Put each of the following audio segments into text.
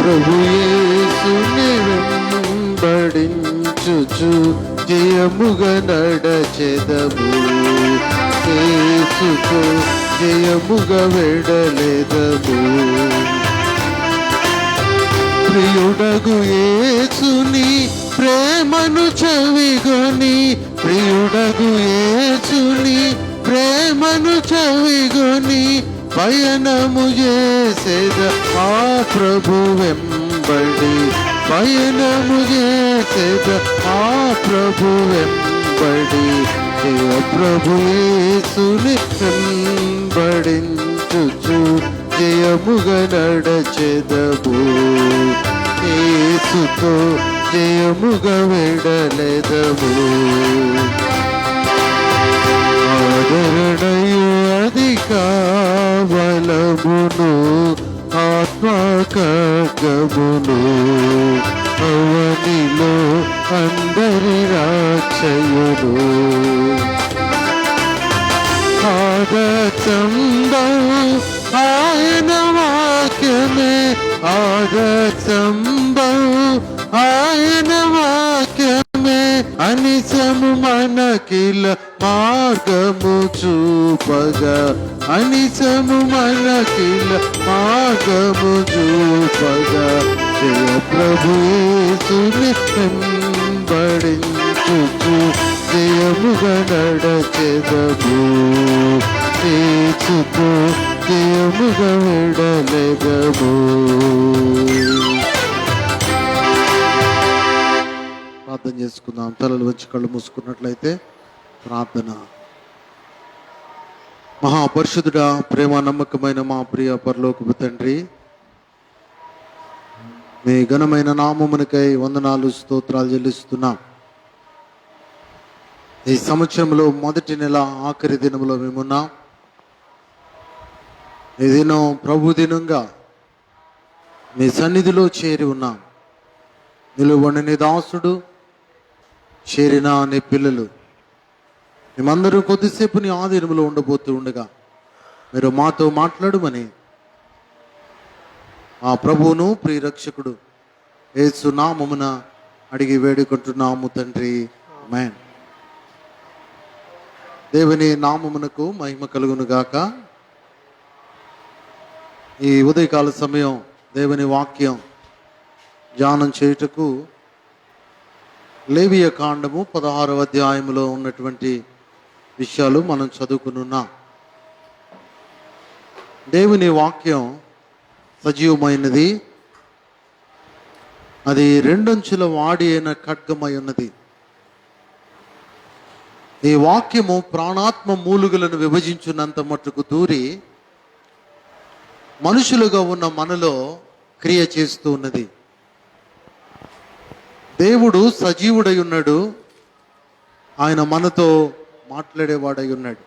ప్రభు యేసుని వెంబడించుచు జయముగా నడచెదము. యేసుతో జయముగా వెడలెదము. ప్రియుడగు యేసుని ప్రేమను చవిగొని, ప్రియుడగు యేసుని ప్రేమను చవిగొని పయనము చేసేద ఆ ప్రభు వెంబడి, పయనము చేసేద ఆ ప్రభు వెంబడి. జయ ప్రభు యేసుని వెంబడించుచు జయముగా నడచెదము. యేసుతో జయముగా వెడలెదము. ఆదరణయు అధిక బలమును ఆత్మకగమును అవనిలో అందరి రాక్షయుడు. ఆదచంబవు ఆయన వాక్యమే, ఆదచంబవు ఆయన వాక్యమే అనిశము మనకిల మార్గము చూపగా, అనిశము మనకిల మార్గము చూపగా. జయ ప్రభు యేసుని వెంబడించుచు జయముగా నడచెదము. యేసుతో జయముగా వెడలెదము. ప్రార్థన చేసుకుందాం. తలలు వచ్చి కళ్ళు మూసుకున్నట్లయితే ప్రార్థన. మహాపరిశుద్ధుడా, ప్రేమ నమ్మకమైన మా ప్రియ పరలోకపు తండ్రి, మీ ఘనమైన నామమునికై వందనాలు స్తోత్రాలు చెల్లిస్తున్నాం. ఈ సంవత్సరంలో మొదటి నెల ఆఖరి దినంలో మేమున్నాం. ఈ దినం ప్రభు దినంగా మీ సన్నిధిలో చేరి ఉన్నాం. నిలువని నీ దాసుడు, చేరిన నీ పిల్లలు మేమందరూ కొద్దిసేపు నీ ఆధీనంలో ఉండబోతూ ఉండగా మీరు మాతో మాట్లాడమని ఆ ప్రభువును ప్రియరక్షకుడు యేసు నామమున అడిగి వేడుకుంటున్నాము తండ్రి. ఆమేన్. దేవుని నామమునకు మహిమ కలుగును గాక. ఈ ఉదయకాల సమయం దేవుని వాక్యం ధ్యానం చేయుటకు లేవియ కాండము 16వ అధ్యాయములో ఉన్నటువంటి విషయాలు మనం చదువుకునున్నాం. దేవుని వాక్యం సజీవమైనది, అది రెండంచుల వాడి అయిన ఖడ్గమై ఉన్నది. ఈ వాక్యము ప్రాణాత్మ మూలుగులను విభజించున్నంత మట్టుకు దూరి మనుషులుగా ఉన్న మనలో క్రియ చేస్తూ ఉన్నది. దేవుడు సజీవుడై ఉన్నాడు, ఆయన మనతో మాట్లాడేవాడై ఉన్నాడు.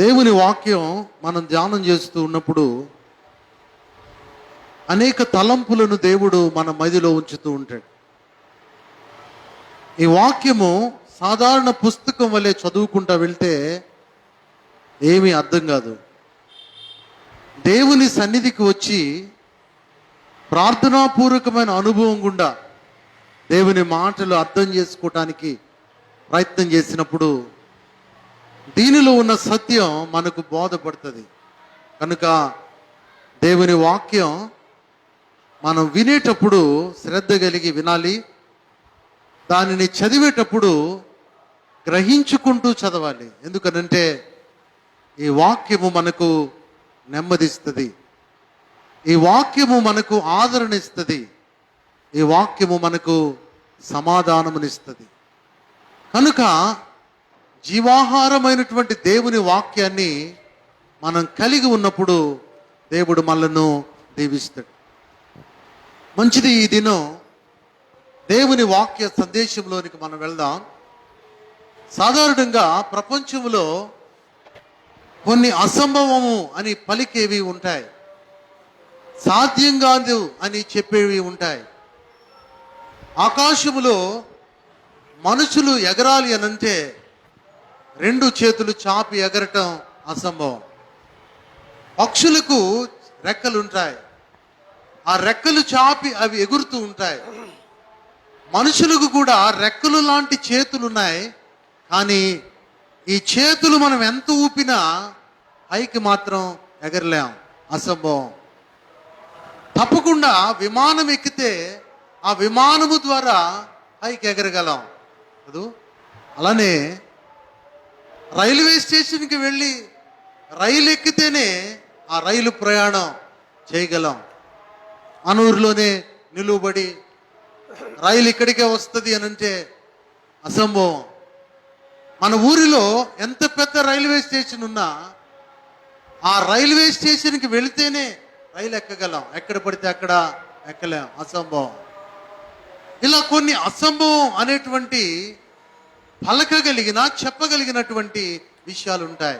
దేవుని వాక్యం మనం ధ్యానం చేస్తూ ఉన్నప్పుడు అనేక తలంపులను దేవుడు మన మదిలో ఉంచుతూ ఉంటాడు. ఈ వాక్యము సాధారణ పుస్తకం వలె చదువుకుంటా వెళ్తే ఏమీ అర్థం కాదు. దేవుని సన్నిధికి వచ్చి ప్రార్థనాపూర్వకమైన అనుభవం గుండా దేవుని మాటలు అర్థం చేసుకోవటానికి ప్రయత్నం చేసినప్పుడు దీనిలో ఉన్న సత్యం మనకు బోధపడుతుంది. కనుక దేవుని వాక్యం మనం వినేటప్పుడు శ్రద్ధ కలిగి వినాలి. దానిని చదివేటప్పుడు గ్రహించుకుంటూ చదవాలి. ఎందుకనంటే ఈ వాక్యము మనకు నెమ్మదిస్తుంది, ఈ వాక్యము మనకు ఆదరణ ఇస్తుంది, ఈ వాక్యము మనకు సమాధానమునిస్తుంది. కనుక జీవాహారమైనటువంటి దేవుని వాక్యాన్ని మనం కలిగి ఉన్నప్పుడు దేవుడు మనలను దీవిస్తాడు. మంచిది. ఈ దినం దేవుని వాక్య సందేశంలోనికి మనం వెళ్దాం. సాధారణంగా ప్రపంచంలో కొన్ని అసంభవము అని పలికేవి ఉంటాయి, సాధ్యం కాదు అని చెప్పేవి ఉంటాయి. ఆకాశములో మనుషులు ఎగరాలి అనంటే 2 చేతులు చాపి ఎగరటం అసంభవం. పక్షులకు రెక్కలుంటాయి, ఆ రెక్కలు చాపి అవి ఎగురుతూ ఉంటాయి. మనుషులకు కూడా రెక్కలు లాంటి చేతులు ఉన్నాయి, కానీ ఈ చేతులు మనం ఎంత ఊపినా పైకి మాత్రం ఎగరలేం, అసంభవం. తప్పకుండా విమానం ఎక్కితే ఆ విమానము ద్వారా పైకి ఎగరగలం కదూ. అలానే రైల్వే స్టేషన్కి వెళ్ళి రైలు ఎక్కితేనే ఆ రైలు ప్రయాణం చేయగలం. మన ఊరిలోనే నిలువబడి రైలు ఇక్కడికే వస్తుంది అని అంటే అసంభవం. మన ఊరిలో ఎంత పెద్ద రైల్వే స్టేషన్ ఉన్నా ఆ రైల్వే స్టేషన్కి వెళితేనే రైలు ఎక్కగలం, ఎక్కడ పడితే అక్కడ ఎక్కలేం, అసంభవం. ఇలా కొన్ని అసంభవం అనేటువంటి పలకగలిగిన చెప్పగలిగినటువంటి విషయాలు ఉంటాయి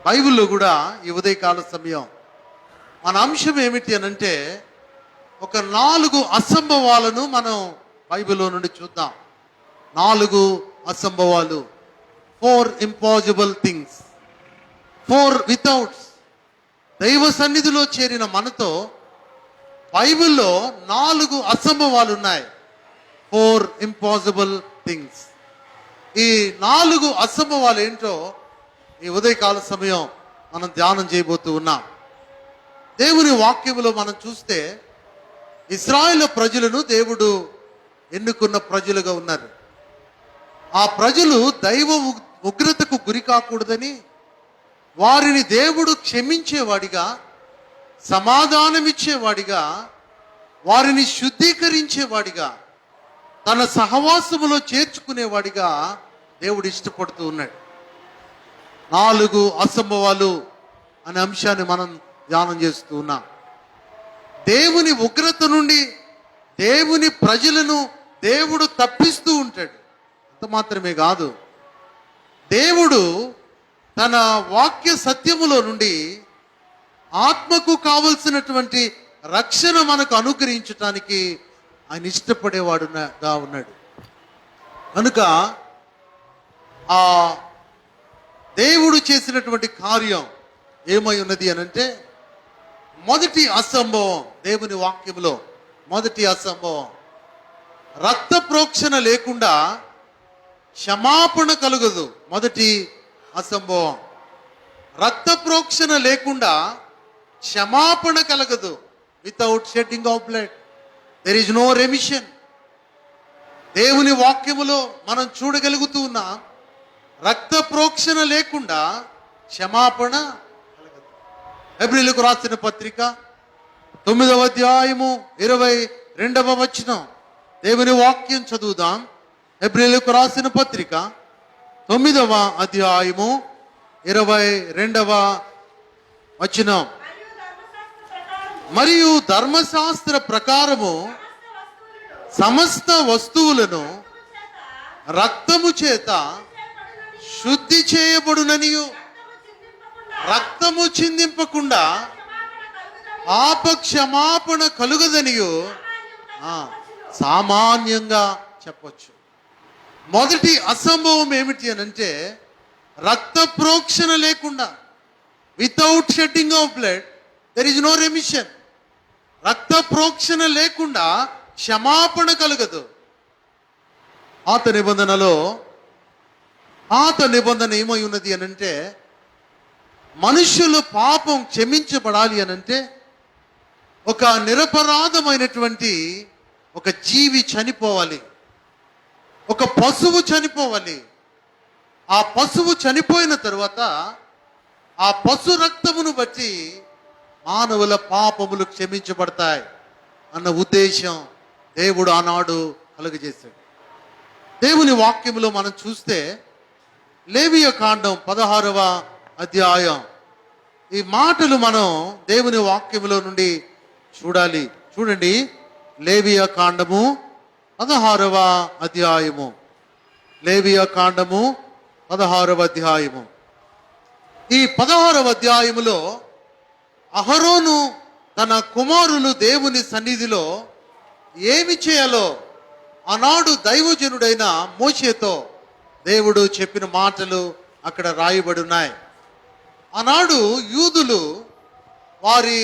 బైబిల్లో కూడా. ఈ ఉదయకాల సమయం మన అంశం ఏమిటి అని అంటే ఒక 4 అసంభవాలను మనం బైబిల్లో నుండి చూద్దాం. 4 అసంభవాలు, 4 ఇంపాసిబుల్ థింగ్స్, 4 వితౌట్స్. దైవ సన్నిధిలో చేరిన మనతో బైబిల్లో 4 అసంభవాలు ఉన్నాయి, 4 ఇంపాసిబుల్ థింగ్స్. ఈ 4 అసంభవాలు ఏంటో ఈ ఉదయకాల సమయం మనం ధ్యానం చేయబోతూ ఉన్నాం. దేవుని వాక్యములో మనం చూస్తే ఇశ్రాయేలు ప్రజలను దేవుడు ఎన్నుకున్న ప్రజలుగా ఉన్నారు. ఆ ప్రజలు దైవ ఉగ్రతకు గురి కాకూడదని వారిని దేవుడు క్షమించేవాడిగా, సమాధానమిచ్చేవాడిగా, వారిని శుద్ధీకరించేవాడిగా, తన సహవాసములో చేర్చుకునేవాడిగా దేవుడు ఇష్టపడుతూ ఉన్నాడు. 4 అసంభవాలు అనే అంశాన్ని మనం ధ్యానం చేస్తూ ఉన్నాం. దేవుని ఉగ్రత నుండి దేవుని ప్రజలను దేవుడు తప్పిస్తూ ఉంటాడు. అంత మాత్రమే కాదు, దేవుడు తన వాక్య సత్యములో నుండి ఆత్మకు కావలసినటువంటి రక్షణ మనకు అనుగ్రహించటానికి ఆయన ఇష్టపడేవాడుగా ఉన్నాడు. కనుక ఆ దేవుడు చేసినటువంటి కార్యం ఏమై ఉన్నది అని అంటే, మొదటి అసంభవం దేవుని వాక్యంలో, మొదటి అసంభవం రక్త ప్రోక్షణ లేకుండా క్షమాపణ కలుగదు. మొదటి అసంభవం రక్త ప్రోక్షణ లేకుండా క్షమాపణ కలగదు. Without shedding of blood there is no remission. దేవుని వాక్యములో మనం చూడగలుగుతూ ఉన్నాం, రక్త ప్రోక్షణ లేకుండా క్షమాపణ కలగదు. హెబ్రీయులకు రాసిన పత్రిక 9వ అధ్యాయము 22వ వచనం దేవుని వాక్యం చదువుదాం. హెబ్రీయులకు రాసిన పత్రిక 9వ అధ్యాయము 22వ వచనం. మరియు ధర్మశాస్త్ర ప్రకారము సమస్త వస్తువులను రక్తము చేత శుద్ధి చేయబడుననియు, రక్తము చిందింపకుండా పాప క్షమాపణ కలుగదనియు సామాన్యంగా చెప్పొచ్చు. మొదటి అసంభవం ఏమిటి అని అంటే, రక్త ప్రోక్షణ లేకుండా, without shedding of blood there is no remission. రక్త ప్రోక్షణ లేకుండా క్షమాపణ కలగదు. పాత నిబంధనలో పాత నిబంధన ఏమై ఉన్నది అని అంటే, మనుషులు పాపం క్షమించబడాలి అని అంటే ఒక నిరపరాధమైనటువంటి ఒక జీవి చనిపోవాలి, ఒక పశువు చనిపోవాలి. ఆ పశువు చనిపోయిన తరువాత ఆ పశు రక్తమును బట్టి మానవుల పాపములు క్షమించబడతాయి అన్న ఉద్దేశం దేవుడు ఆనాడు కలుగజేశాడు. దేవుని వాక్యములో మనం చూస్తే లేవియ కాండం 16వ అధ్యాయం, ఈ మాటలు మనం దేవుని వాక్యములో నుండి చూడాలి. చూడండి, లేవియ కాండము 16వ అధ్యాయము, లేవియ కాండము 16వ అధ్యాయము. ఈ 16వ అధ్యాయములో అహరోను తన కుమారులు దేవుని సన్నిధిలో ఏమి చేయాలో ఆనాడు దైవజనుడైన మోషేతో దేవుడు చెప్పిన మాటలు అక్కడ రాయబడి ఉన్నాయి. ఆనాడు యూదులు వారి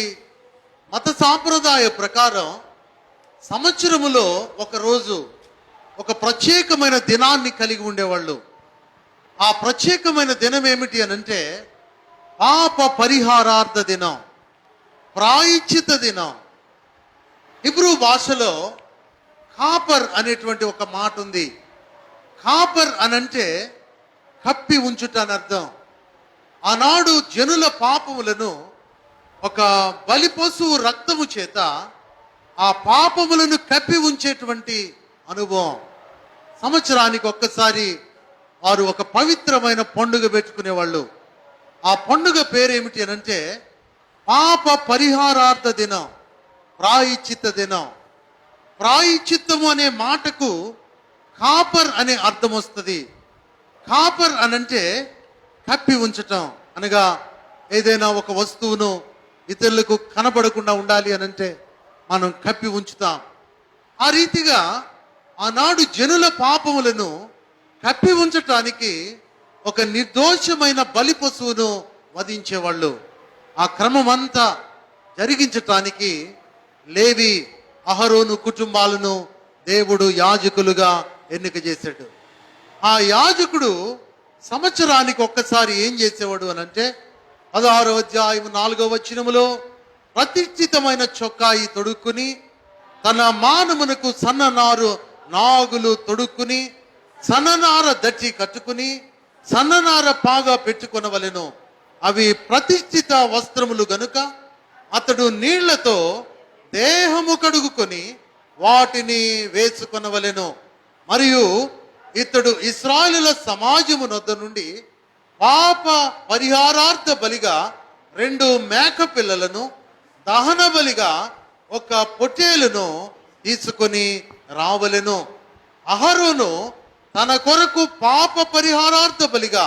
మత సాంప్రదాయ ప్రకారం సంవత్సరములో ఒక రోజు ఒక ప్రత్యేకమైన దినాన్ని కలిగి ఉండేవాళ్ళు. ఆ ప్రత్యేకమైన దినం ఏమిటి అనంటే పాప పరిహారార్థ దినం, ప్రాయశ్చిత దినం. హిబ్రూ భాషలో కాపర్ అనేటువంటి ఒక మాట ఉంది. కాపర్ అనంటే కప్పి ఉంచుట అని అర్థం. ఆనాడు జనుల పాపములను ఒక బలి పశువు రక్తము చేత ఆ పాపములను కప్పి ఉంచేటువంటి అనుభవం. సంవత్సరానికి ఒక్కసారి వారు ఒక పవిత్రమైన పండుగ పెట్టుకునేవాళ్ళు. ఆ పండుగ పేరేమిటి అనంటే పాప పరిహారార్థ దినం, ప్రాయశ్చిత్త దినం. ప్రాయశ్చిత్తము అనే మాటకు కాపర్ అనే అర్థం వస్తుంది. కాపర్ అనంటే కప్పి ఉంచటం, అనగా ఏదైనా ఒక వస్తువును ఇతరులకు కనబడకుండా ఉండాలి అనంటే మనం కప్పి ఉంచుతాం. ఆ రీతిగా ఆనాడు జనుల పాపములను కప్పి ఉంచటానికి ఒక నిర్దోషమైన బలి పశువును వధించేవాళ్ళు. ఆ క్రమం అంతా జరిగించటానికి లేవి, అహరోను కుటుంబాలను దేవుడు యాజకులుగా ఎన్నిక చేశాడు. ఆ యాజకుడు సంవత్సరానికి ఒక్కసారి ఏం చేసేవాడు అనంటే 16వ అధ్యాయం 4వ వచనములో ప్రతిష్ఠితమైన చొక్కాయి తొడుక్కుని, తన మానమునకు సన్ననారు నాగులు తొడుక్కుని, సన్ననార దట్టి కట్టుకుని, సన్ననార పాగా పెట్టుకొనవలెను. అవి ప్రతిష్ఠిత వస్త్రములు గనుక అతడు నీళ్లతో దేహము కడుగుకొని వాటిని వేసుకొనవలెను. మరియు ఇతడు ఇశ్రాయేలుల సమాజము నొద్ద నుండి పాప పరిహారార్థ బలిగా 2 మేక పిల్లలను, దహన బలిగా 1 పొట్టేలును తీసుకొని రావలెను. అహరోను తన కొరకు పాప పరిహారార్థ బలిగా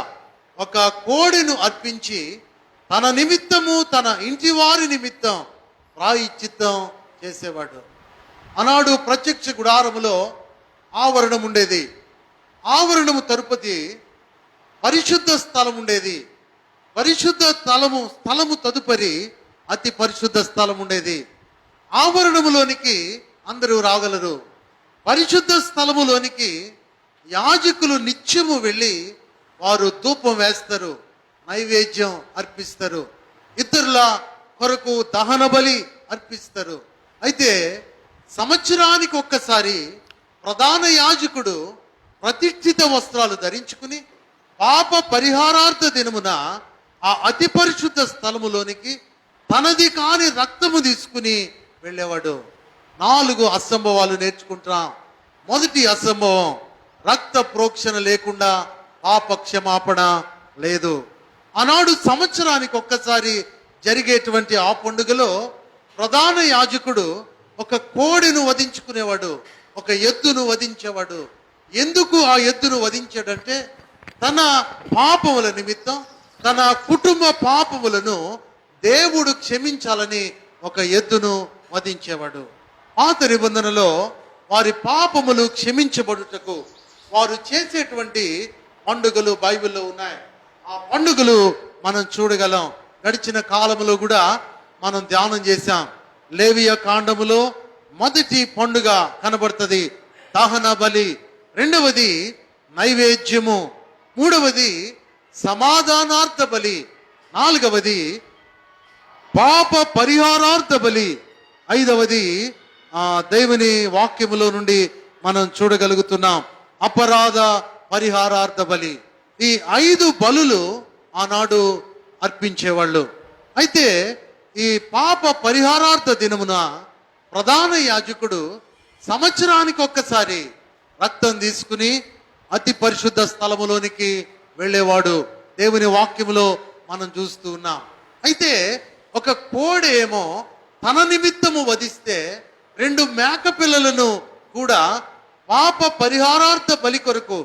1 కోడెను అర్పించి తన నిమిత్తము తన ఇంటి వారి నిమిత్తం ప్రాయశ్చిత్తం చేసేవాడు. ఆనాడు ప్రత్యక్ష గుడారములో ఆవరణం ఉండేది. ఆవరణము తరుపతి పరిశుద్ధ స్థలం ఉండేది. పరిశుద్ధ స్థలము తదుపరి అతి పరిశుద్ధ స్థలం ఉండేది. ఆవరణములోనికి అందరూ రాగలరు. పరిశుద్ధ స్థలములోనికి యాజకులు నిత్యము వెళ్ళి వారు ధూపం వేస్తారు, నైవేద్యం అర్పిస్తారు, ఇతరుల కొరకు దహన బలి అర్పిస్తారు. అయితే సంవత్సరానికి ఒక్కసారి ప్రధాన యాజకుడు ప్రతిష్ఠిత వస్త్రాలు ధరించుకుని పాప పరిహారార్థ దినమున ఆ అతి పరిశుద్ధ స్థలములోనికి తనది కాని రక్తము తీసుకుని వెళ్ళేవాడు. 4 అసంభవాలు నేర్చుకుంటాం. మొదటి అసంభవం, రక్త ప్రోక్షణ లేకుండా పాప క్షమాపణ లేదు. ఆనాడు సంవత్సరానికి ఒక్కసారి జరిగేటువంటి ఆ పండుగలో ప్రధాన యాజకుడు 1 కోడెను వధించుకునేవాడు, 1 ఎద్దును వధించేవాడు. ఎందుకు ఆ ఎద్దును వధించాడంటే తన పాపముల నిమిత్తం, తన కుటుంబ పాపములను దేవుడు క్షమించాలని 1 ఎద్దును వధించేవాడు. పాత నిబంధనలో వారి పాపములు క్షమించబడుటకు వారు చేసేటువంటి పండుగలు బైబిల్లో ఉన్నాయి. ఆ పండుగలు మనం చూడగలం. గడిచిన కాలంలో కూడా మనం ధ్యానం చేశాం. లేవియ కాండములో మొదటి పండుగ కనబడుతుంది దహన బలి, 2వది నైవేద్యము, 3వది సమాధానార్థ బలి, 4వది పాప పరిహారార్థ బలి, 5వది దేవుని వాక్యములో నుండి మనం చూడగలుగుతున్నాం అపరాధ పరిహారార్థ బలి. ఈ 5 బలులు ఆనాడు అర్పించేవాళ్ళు. అయితే ఈ పాప పరిహారార్థ దినమున ప్రధాన యాజకుడు సంవత్సరానికి ఒక్కసారి రక్తం తీసుకుని అతి పరిశుద్ధ స్థలములోనికి వెళ్ళేవాడు. దేవుని వాక్యములో మనం చూస్తూ ఉన్నాం. అయితే 1 కోడె ఏమో తన నిమిత్తము వధిస్తే 2 మేక పిల్లలను కూడా పాప పరిహారార్థ బలి కొరకు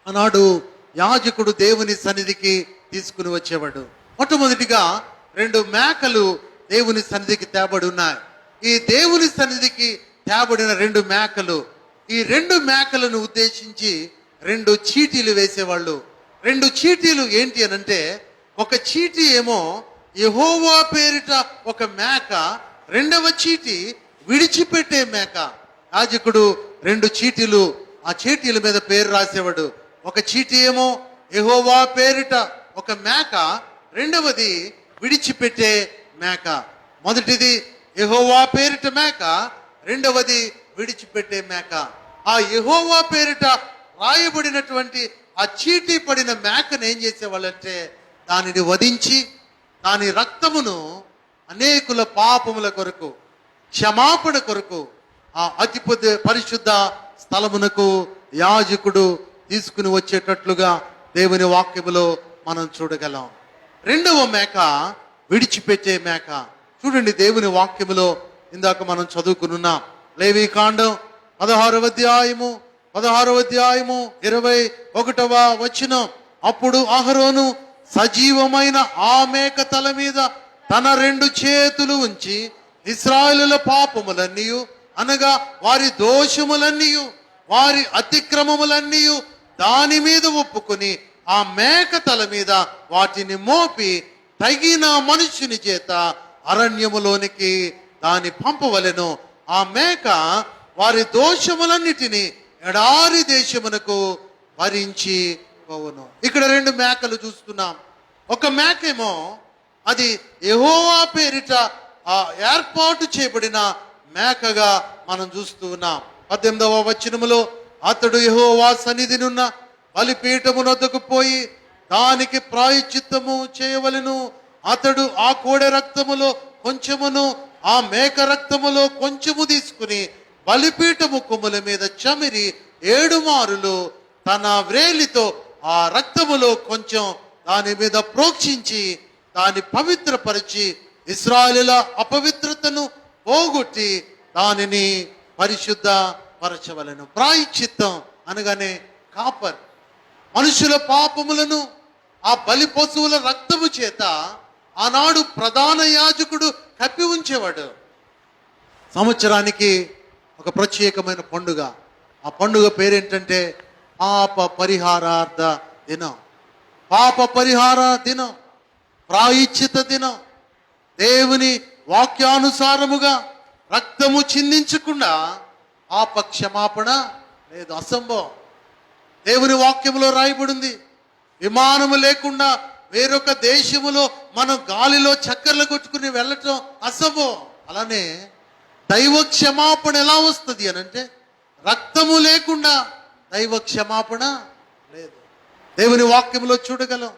ఆనాడు యాజకుడు దేవుని సన్నిధికి తీసుకుని వచ్చేవాడు. మొట్టమొదటిగా 2 మేకలు దేవుని సన్నిధికి తేబడి ఉన్నాయి. ఈ దేవుని సన్నిధికి తేబడిన 2 మేకలు, ఈ 2 మేకలను ఉద్దేశించి 2 చీటీలు వేసేవాళ్ళు. 2 చీటీలు ఏంటి అనంటే, 1 చీటీ ఏమో యెహోవా పేరిట 1 మేక, రెండవ చీటి విడిచిపెట్టే మేక. యాజకుడు 2 చీటీలు, ఆ చీటీల మీద పేరు రాసేవాడు. ఒక చీటీ ఏమో యెహోవా పేరిట ఒక మేక, రెండవది విడిచిపెట్టే మేక. మొదటిది యెహోవా పేరిట మేక, రెండవది విడిచిపెట్టే మేక. ఆ యెహోవా పేరిట రాయబడినటువంటి ఆ చీటీ పడిన మేకను ఏం చేసేవాళ్ళంటే దానిని వధించి దాని రక్తమును అనేకుల పాపముల కొరకు, క్షమాపణ కొరకు ఆ అతి పరిశుద్ధ స్థలమునకు యాజకుడు తీసుకుని వచ్చేటట్లుగా దేవుని వాక్యములో మనం చూడగలం. రెండవ మేక విడిచిపెట్టే మేక. చూడండి, దేవుని వాక్యములో ఇందాక మనం చదువుకున్నాం. లేవీకాండం 16వ అధ్యాయము 21వ వచనం. అప్పుడు అహరోను సజీవమైన ఆ మేక తల మీద తన 2 చేతులు ఉంచి ఇశ్రాయేలుల పాపములన్నీ అనగా వారి దోషములన్నీ, వారి అతిక్రమములన్నీ దాని మీద ఒప్పుకొని ఆ మేక తల మీద వాటిని మోపి తగిన మనుషుని చేత అరణ్యములోనికి దాన్ని పంపవలెను. ఆ మేక వారి దోషములన్నిటినీ ఎడారి దేశమునకు భరించి పోవును. ఇక్కడ 2 మేకలు చూస్తున్నాం. ఒక మేకేమో అది యెహోవా పేరిట ఆ ఏర్పాటు చేయబడిన మేకగా మనం చూస్తూ ఉన్నాం. 18వ వచనములో అతడు యెహోవా సన్నిధినున్న బలిపీఠమునొద్దకు పోయి దానికి ప్రాయశ్చిత్తము చేయవలెను. అతడు ఆ కోడె రక్తములో కొంచెమును ఆ మేక రక్తములో కొంచెము తీసుకుని బలిపీఠము కొమ్ముల మీద చమిరి 7 మారులు తన వ్రేలితో ఆ రక్తములో కొంచెం దాని మీద ప్రోక్షించి దాన్ని పవిత్రపరిచి ఇశ్రాయేలుల అపవిత్రతను పోగొట్టి దానిని పరిశుద్ధ పరచవలెను. ప్రాయశ్చిత్తం అనగానే కాపర్, మనుషుల పాపములను ఆ బలి పశువుల రక్తము చేత ఆనాడు ప్రధాన యాజకుడు కప్పి ఉంచేవాడు. సంవత్సరానికి ఒక ప్రత్యేకమైన పండుగ. ఆ పండుగ పేరేంటంటే పాప పరిహారార్థ దినం. పాప పరిహార దినం, ప్రాయశ్చిత దినం. దేవుని వాక్యానుసారముగా రక్తము చిందించకుండా పాప క్షమాపణ లేదు, అసంభవం. దేవుని వాక్యములో రాయబడింది, విమానము లేకుండా వేరొక దేశములో మనం గాలిలో చక్కర్లు కొట్టుకుని వెళ్ళటం అసంభవం. అలానే దైవ క్షమాపణ ఎలా వస్తుంది అనంటే రక్తము లేకుండా దైవ క్షమాపణ లేదు. దేవుని వాక్యములో చూడగలం.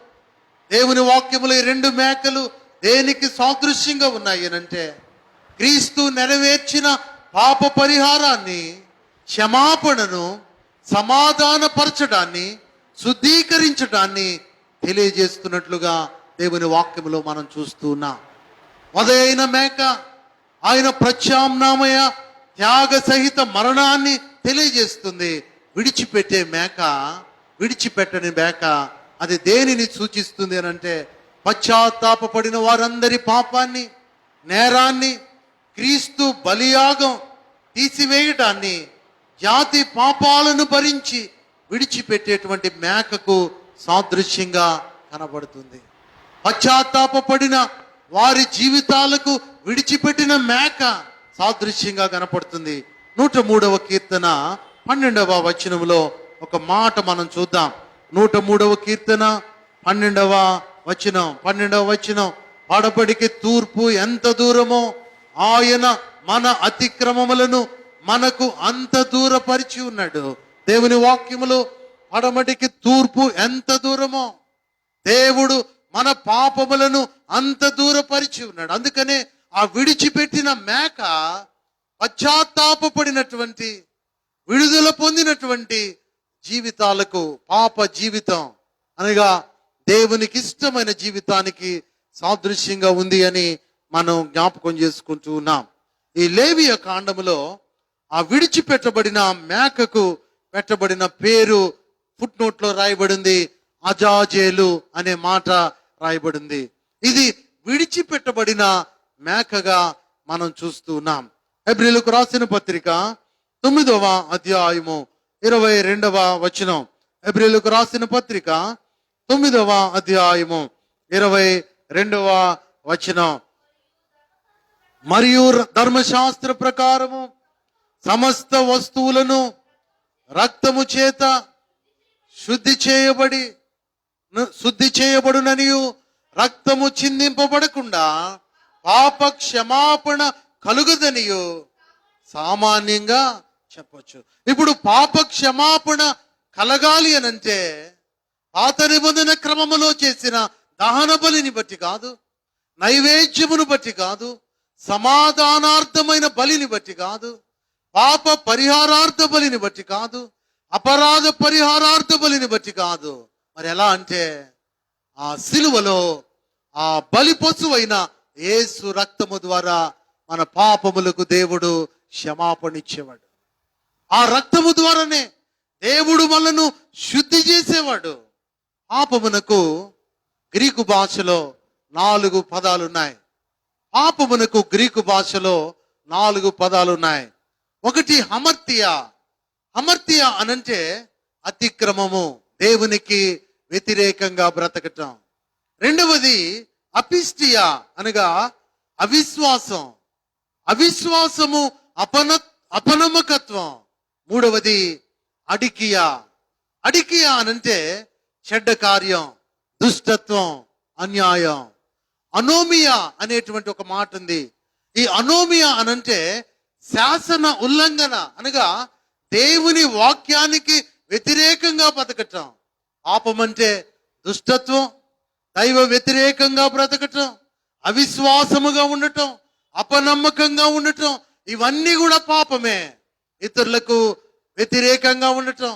దేవుని వాక్యములో ఈ 2 మేకలు దేనికి సాదృశ్యంగా ఉన్నాయి అనంటే క్రీస్తు నెరవేర్చిన పాప పరిహారాన్ని, క్షమాపణను, సమాధానపరచడాన్ని, శుద్ధీకరించడాన్ని తెలియజేస్తున్నట్లుగా దేవుని వాక్యములో మనం చూస్తూ ఉన్నాం. మొదలైన మేక ఆయన ప్రత్యామ్నామయ త్యాగ సహిత మరణాన్ని తెలియజేస్తుంది. విడిచిపెట్టే మేక, విడిచిపెట్టని మేక అది దేనిని సూచిస్తుంది అనంటే పశ్చాత్తాపపడిన వారందరి పాపాన్ని, నేరాన్ని క్రీస్తు బలియాగం తీసివేయటాన్ని, జాతి పాపాలను భరించి విడిచిపెట్టేటువంటి మేకకు సాదృశ్యంగా కనబడుతుంది. పశ్చాత్తాపపడిన వారి జీవితాలకు విడిచిపెట్టిన మేక సాదృశ్యంగా కనపడుతుంది. 103వ కీర్తన 12వ వచనంలో ఒక మాట మనం చూద్దాం. 103వ కీర్తన 12వ వచనం. పడబడికి తూర్పు ఎంత దూరమో ఆయన మన అతిక్రమములను మనకు అంత దూరపరిచి ఉన్నాడు. దేవుని వాక్యములో పడమటికి తూర్పు ఎంత దూరమో దేవుడు మన పాపములను అంత దూరపరిచి ఉన్నాడు. అందుకనే ఆ విడిచిపెట్టిన మేక పశ్చాత్తాపపడినటువంటి, విడుదల పొందినటువంటి జీవితాలకు, పాప జీవితం అనగా దేవునికి ఇష్టమైన జీవితానికి సాదృశ్యంగా ఉంది అని మనం జ్ఞాపకం చేసుకుంటూ ఉన్నాం. ఈ లేవియ కాండములో ఆ విడిచిపెట్టబడిన మేకకు పెట్టబడిన పేరు ఫుట్ నోట్లో రాయబడింది, అజాజేలు అనే మాట రాయబడింది. ఇది విడిచిపెట్టబడిన మేకగా మనం చూస్తూ ఉన్నాం. హెబ్రీయులకు రాసిన పత్రిక 9వ అధ్యాయము 22వ వచనం. హెబ్రీయులకు రాసిన పత్రిక 9వ అధ్యాయము 22వ వచనం. మరియు ధర్మశాస్త్ర ప్రకారము సమస్త వస్తువులను రక్తము చేత శుద్ధి చేయబడుననియు రక్తము చిందింపబడకుండా పాప క్షమాపణ కలుగుదనియు సామాన్యంగా చెప్పొచ్చు. ఇప్పుడు పాప క్షమాపణ కలగాలి అనంటే పాత నిబంధన క్రమములో చేసిన దహన బలిని బట్టి కాదు, నైవేద్యమును బట్టి కాదు, సమాధానార్థమైన బలిని బట్టి కాదు, పాప పరిహారార్థ బలిని బట్టి కాదు, అపరాధ పరిహారార్థ బలిని బట్టి కాదు. మరి ఎలా అంటే ఆ సిలువలో ఆ బలి పశువైన యేసు రక్తము ద్వారా మన పాపములకు దేవుడు క్షమాపణ ఇచ్చేవాడు. ఆ రక్తము ద్వారానే దేవుడు మనను శుద్ధి చేసేవాడు. పాపమునకు గ్రీకు భాషలో 4 పదాలు ఉన్నాయి. పాపమునకు గ్రీకు భాషలో 4 పదాలు ఉన్నాయి. ఒకటి హమర్తియా. హమర్తియా అనంటే అతిక్రమము, దేవునికి వ్యతిరేకంగా బ్రతకటం. రెండవది అపిస్టియా అనగా అవిశ్వాసం, అవిశ్వాసము అపనమ్మకత్వం. మూడవది అడికియా. అడికియా అనంటే చెడ్డ కార్యం, దుష్టత్వం, అన్యాయం. అనోమియా అనేటువంటి ఒక మాట ఉంది. ఈ అనోమియా అనంటే శాసన ఉల్లంఘన అనగా దేవుని వాక్యానికి వ్యతిరేకంగా బతకటం. పాపం అంటే దుష్టత్వం, దైవ వ్యతిరేకంగా బ్రతకటం, అవిశ్వాసముగా ఉండటం, అపనమ్మకంగా ఉండటం, ఇవన్నీ కూడా పాపమే. ఇతరులకు వ్యతిరేకంగా ఉండటం,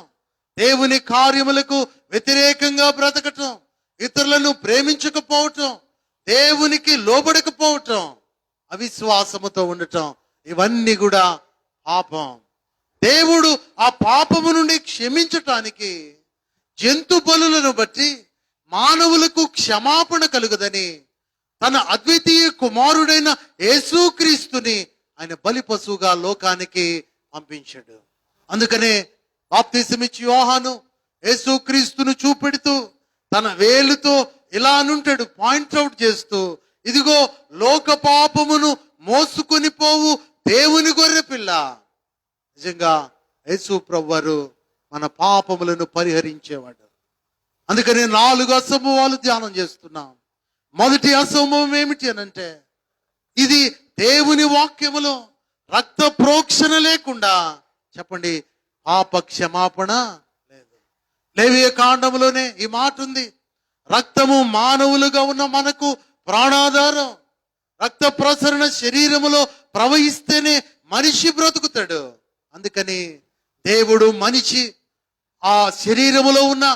దేవుని కార్యములకు వ్యతిరేకంగా బ్రతకటం, ఇతరులను ప్రేమించకపోవటం, దేవునికి లోబడకపోవటం, అవిశ్వాసముతో ఉండటం, ఇవన్నీ కూడా పాపం. దేవుడు ఆ పాపము నుండి క్షమించటానికి జంతు బలులను బట్టి మానవులకు క్షమాపణ కలుగుదని తన అద్వితీయ కుమారుడైన యేసుక్రీస్తుని ఆయన బలి పశువుగా లోకానికి పంపించాడు. అందుకనే బాప్తిసమిచ్చి యోహాను యేసుక్రీస్తును చూపెడుతూ తన వేలుతో ఇలా నుంటాడు, పాయింట్అవుట్ చేస్తూ, ఇదిగో లోక పాపమును మోసుకొని పోవు దేవుని గొర్రె పిల్ల. నిజంగా యేసు ప్రభువారు మన పాపములను పరిహరించేవాడు. అందుకని 4 అసంభవాలు ధ్యానం చేస్తున్నాం. మొదటి అసంభవం ఏమిటి అనంటే, ఇది దేవుని వాక్యములో రక్త ప్రోక్షణ లేకుండా చెప్పండి పాప క్షమాపణ లేదు. లేవియ కాండములోనే ఈ మాట ఉంది, రక్తము మానవులుగా ఉన్న మనకు ప్రాణాధారం. రక్త ప్రసరణ శరీరములో ప్రవహిస్తేనే మనిషి బ్రతుకుతాడు. అందుకని దేవుడు మనిషి ఆ శరీరములో ఉన్న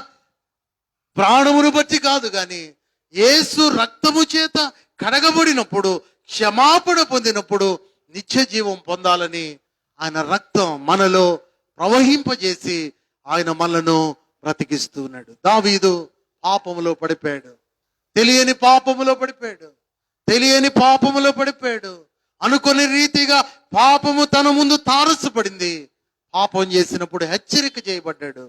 ప్రాణమును బట్టి కాదు కానీ యేసు రక్తము చేత కడగబడినప్పుడు, క్షమాపణ పొందినప్పుడు నిత్య జీవం పొందాలని ఆయన రక్తం మనలో ప్రవహింపజేసి ఆయన మనలను బ్రతికిస్తూ ఉన్నాడు. దావీదు పాపములో పడిపోయాడు, తెలియని పాపములో పడిపోయాడు, తెలియని పాపములో పడిపోయాడు. అనుకునే రీతిగా పాపము తన ముందు తారసపడింది. పాపం చేసినప్పుడు హెచ్చరిక చేయబడ్డాడు.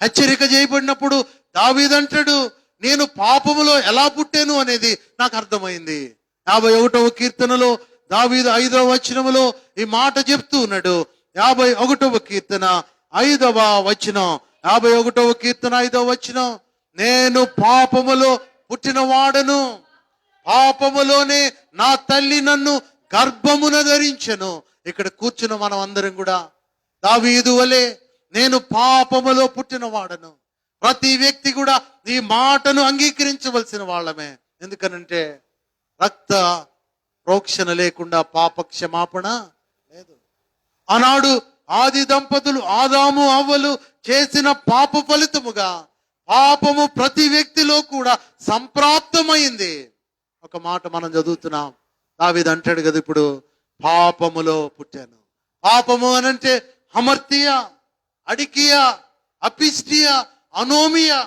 హెచ్చరిక చేయబడినప్పుడు దావీదు అంటాడు, నేను పాపములో ఎలా పుట్టాను అనేది నాకు అర్థమైంది. 51వ కీర్తనలో దావీదు 5వ వచనములో ఈ మాట చెప్తూ ఉన్నాడు. 51వ కీర్తన 5వ వచనం, 51వ కీర్తన 5వ వచనం, నేను పాపములో పుట్టిన వాడను, పాపములోనే నా తల్లి నన్ను గర్భమున ధరించెను. ఇక్కడ కూర్చున్న మనం అందరం కూడా దావీదు వలె నేను పాపములో పుట్టిన వాడను. ప్రతి వ్యక్తి కూడా ఈ మాటను అంగీకరించవలసిన వాళ్ళమే. ఎందుకనంటే రక్త ప్రోక్షణ లేకుండా పాప క్షమాపణ లేదు. ఆనాడు ఆది దంపతులు ఆదాము అవ్వలు చేసిన పాప ఫలితముగా పాపము ప్రతి వ్యక్తిలో కూడా సంప్రాప్తమైంది. ఒక మాట మనం చదువుతున్నాం, దావీదు అంటాడు కదా, ఇప్పుడు పాపములో పుట్టాను. పాపము అనంటే హమర్తియా, అడికియా, అపిస్టియా, అనోమియా,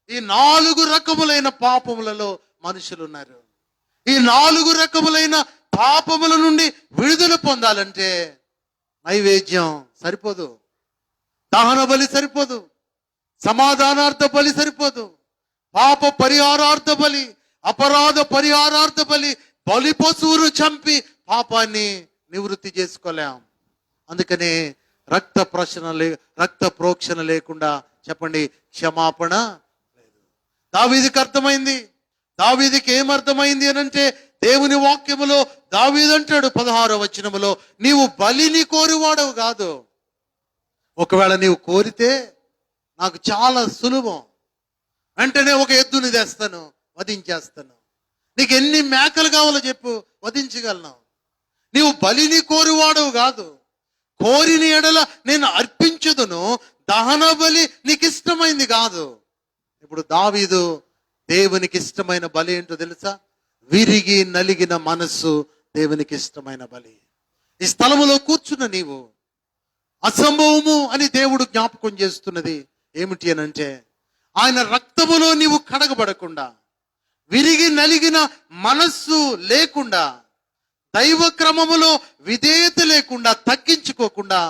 ఈ 4 రకములైన పాపములలో మనుషులు ఉన్నారు. ఈ 4 రకములైన పాపముల నుండి విడుదల పొందాలంటే నైవేద్యం సరిపోదు, దహన బలి సరిపోదు, సమాధానార్థ బలి సరిపోదు, పాప పరిహారార్థ బలి, అపరాధ పరిహారార్థ బలి, బలి పశువును చంపి పాపాన్ని నివృత్తి చేసుకోలేం. అందుకనే రక్త ప్రోక్షణ లేకుండా చెప్పండి క్షమాపణ లేదు. దావీదుకి అర్థమైంది. దావీదుకి ఏమర్థమైంది అని అంటే దేవుని వాక్యములో దావీదు అంటాడు 16వ వచనములో, నీవు బలిని కోరువాడవు కాదు. ఒకవేళ నీవు కోరితే నాకు చాలా సులభం, వెంటనే ఒక ఎద్దుని తెస్తాను, వధించేస్తాను. నీకు ఎన్ని మేకలు కావాలో చెప్పు, వధించగలను. నీవు బలిని కోరువాడవు కాదు. కోరిన ఎడల నేను అర్పించుదును, దహన బలి నీకు ఇష్టమైంది కాదు. ఇప్పుడు దావీదు దేవునికి ఇష్టమైన బలి ఏంటో తెలుసా? విరిగి నలిగిన మనస్సు దేవునికి ఇష్టమైన బలి. ఈ స్థలములో కూర్చున్న నీవు అసంభవము అని దేవుడు జ్ఞాపకం చేస్తున్నది ఏమిటి అనంటే, ఆయన రక్తములో నీవు కడగబడకుండా, విరిగి నలిగిన మనస్సు లేకుండా, దైవ క్రమములో విధేయత లేకుండా, తగ్గించుకోకుండా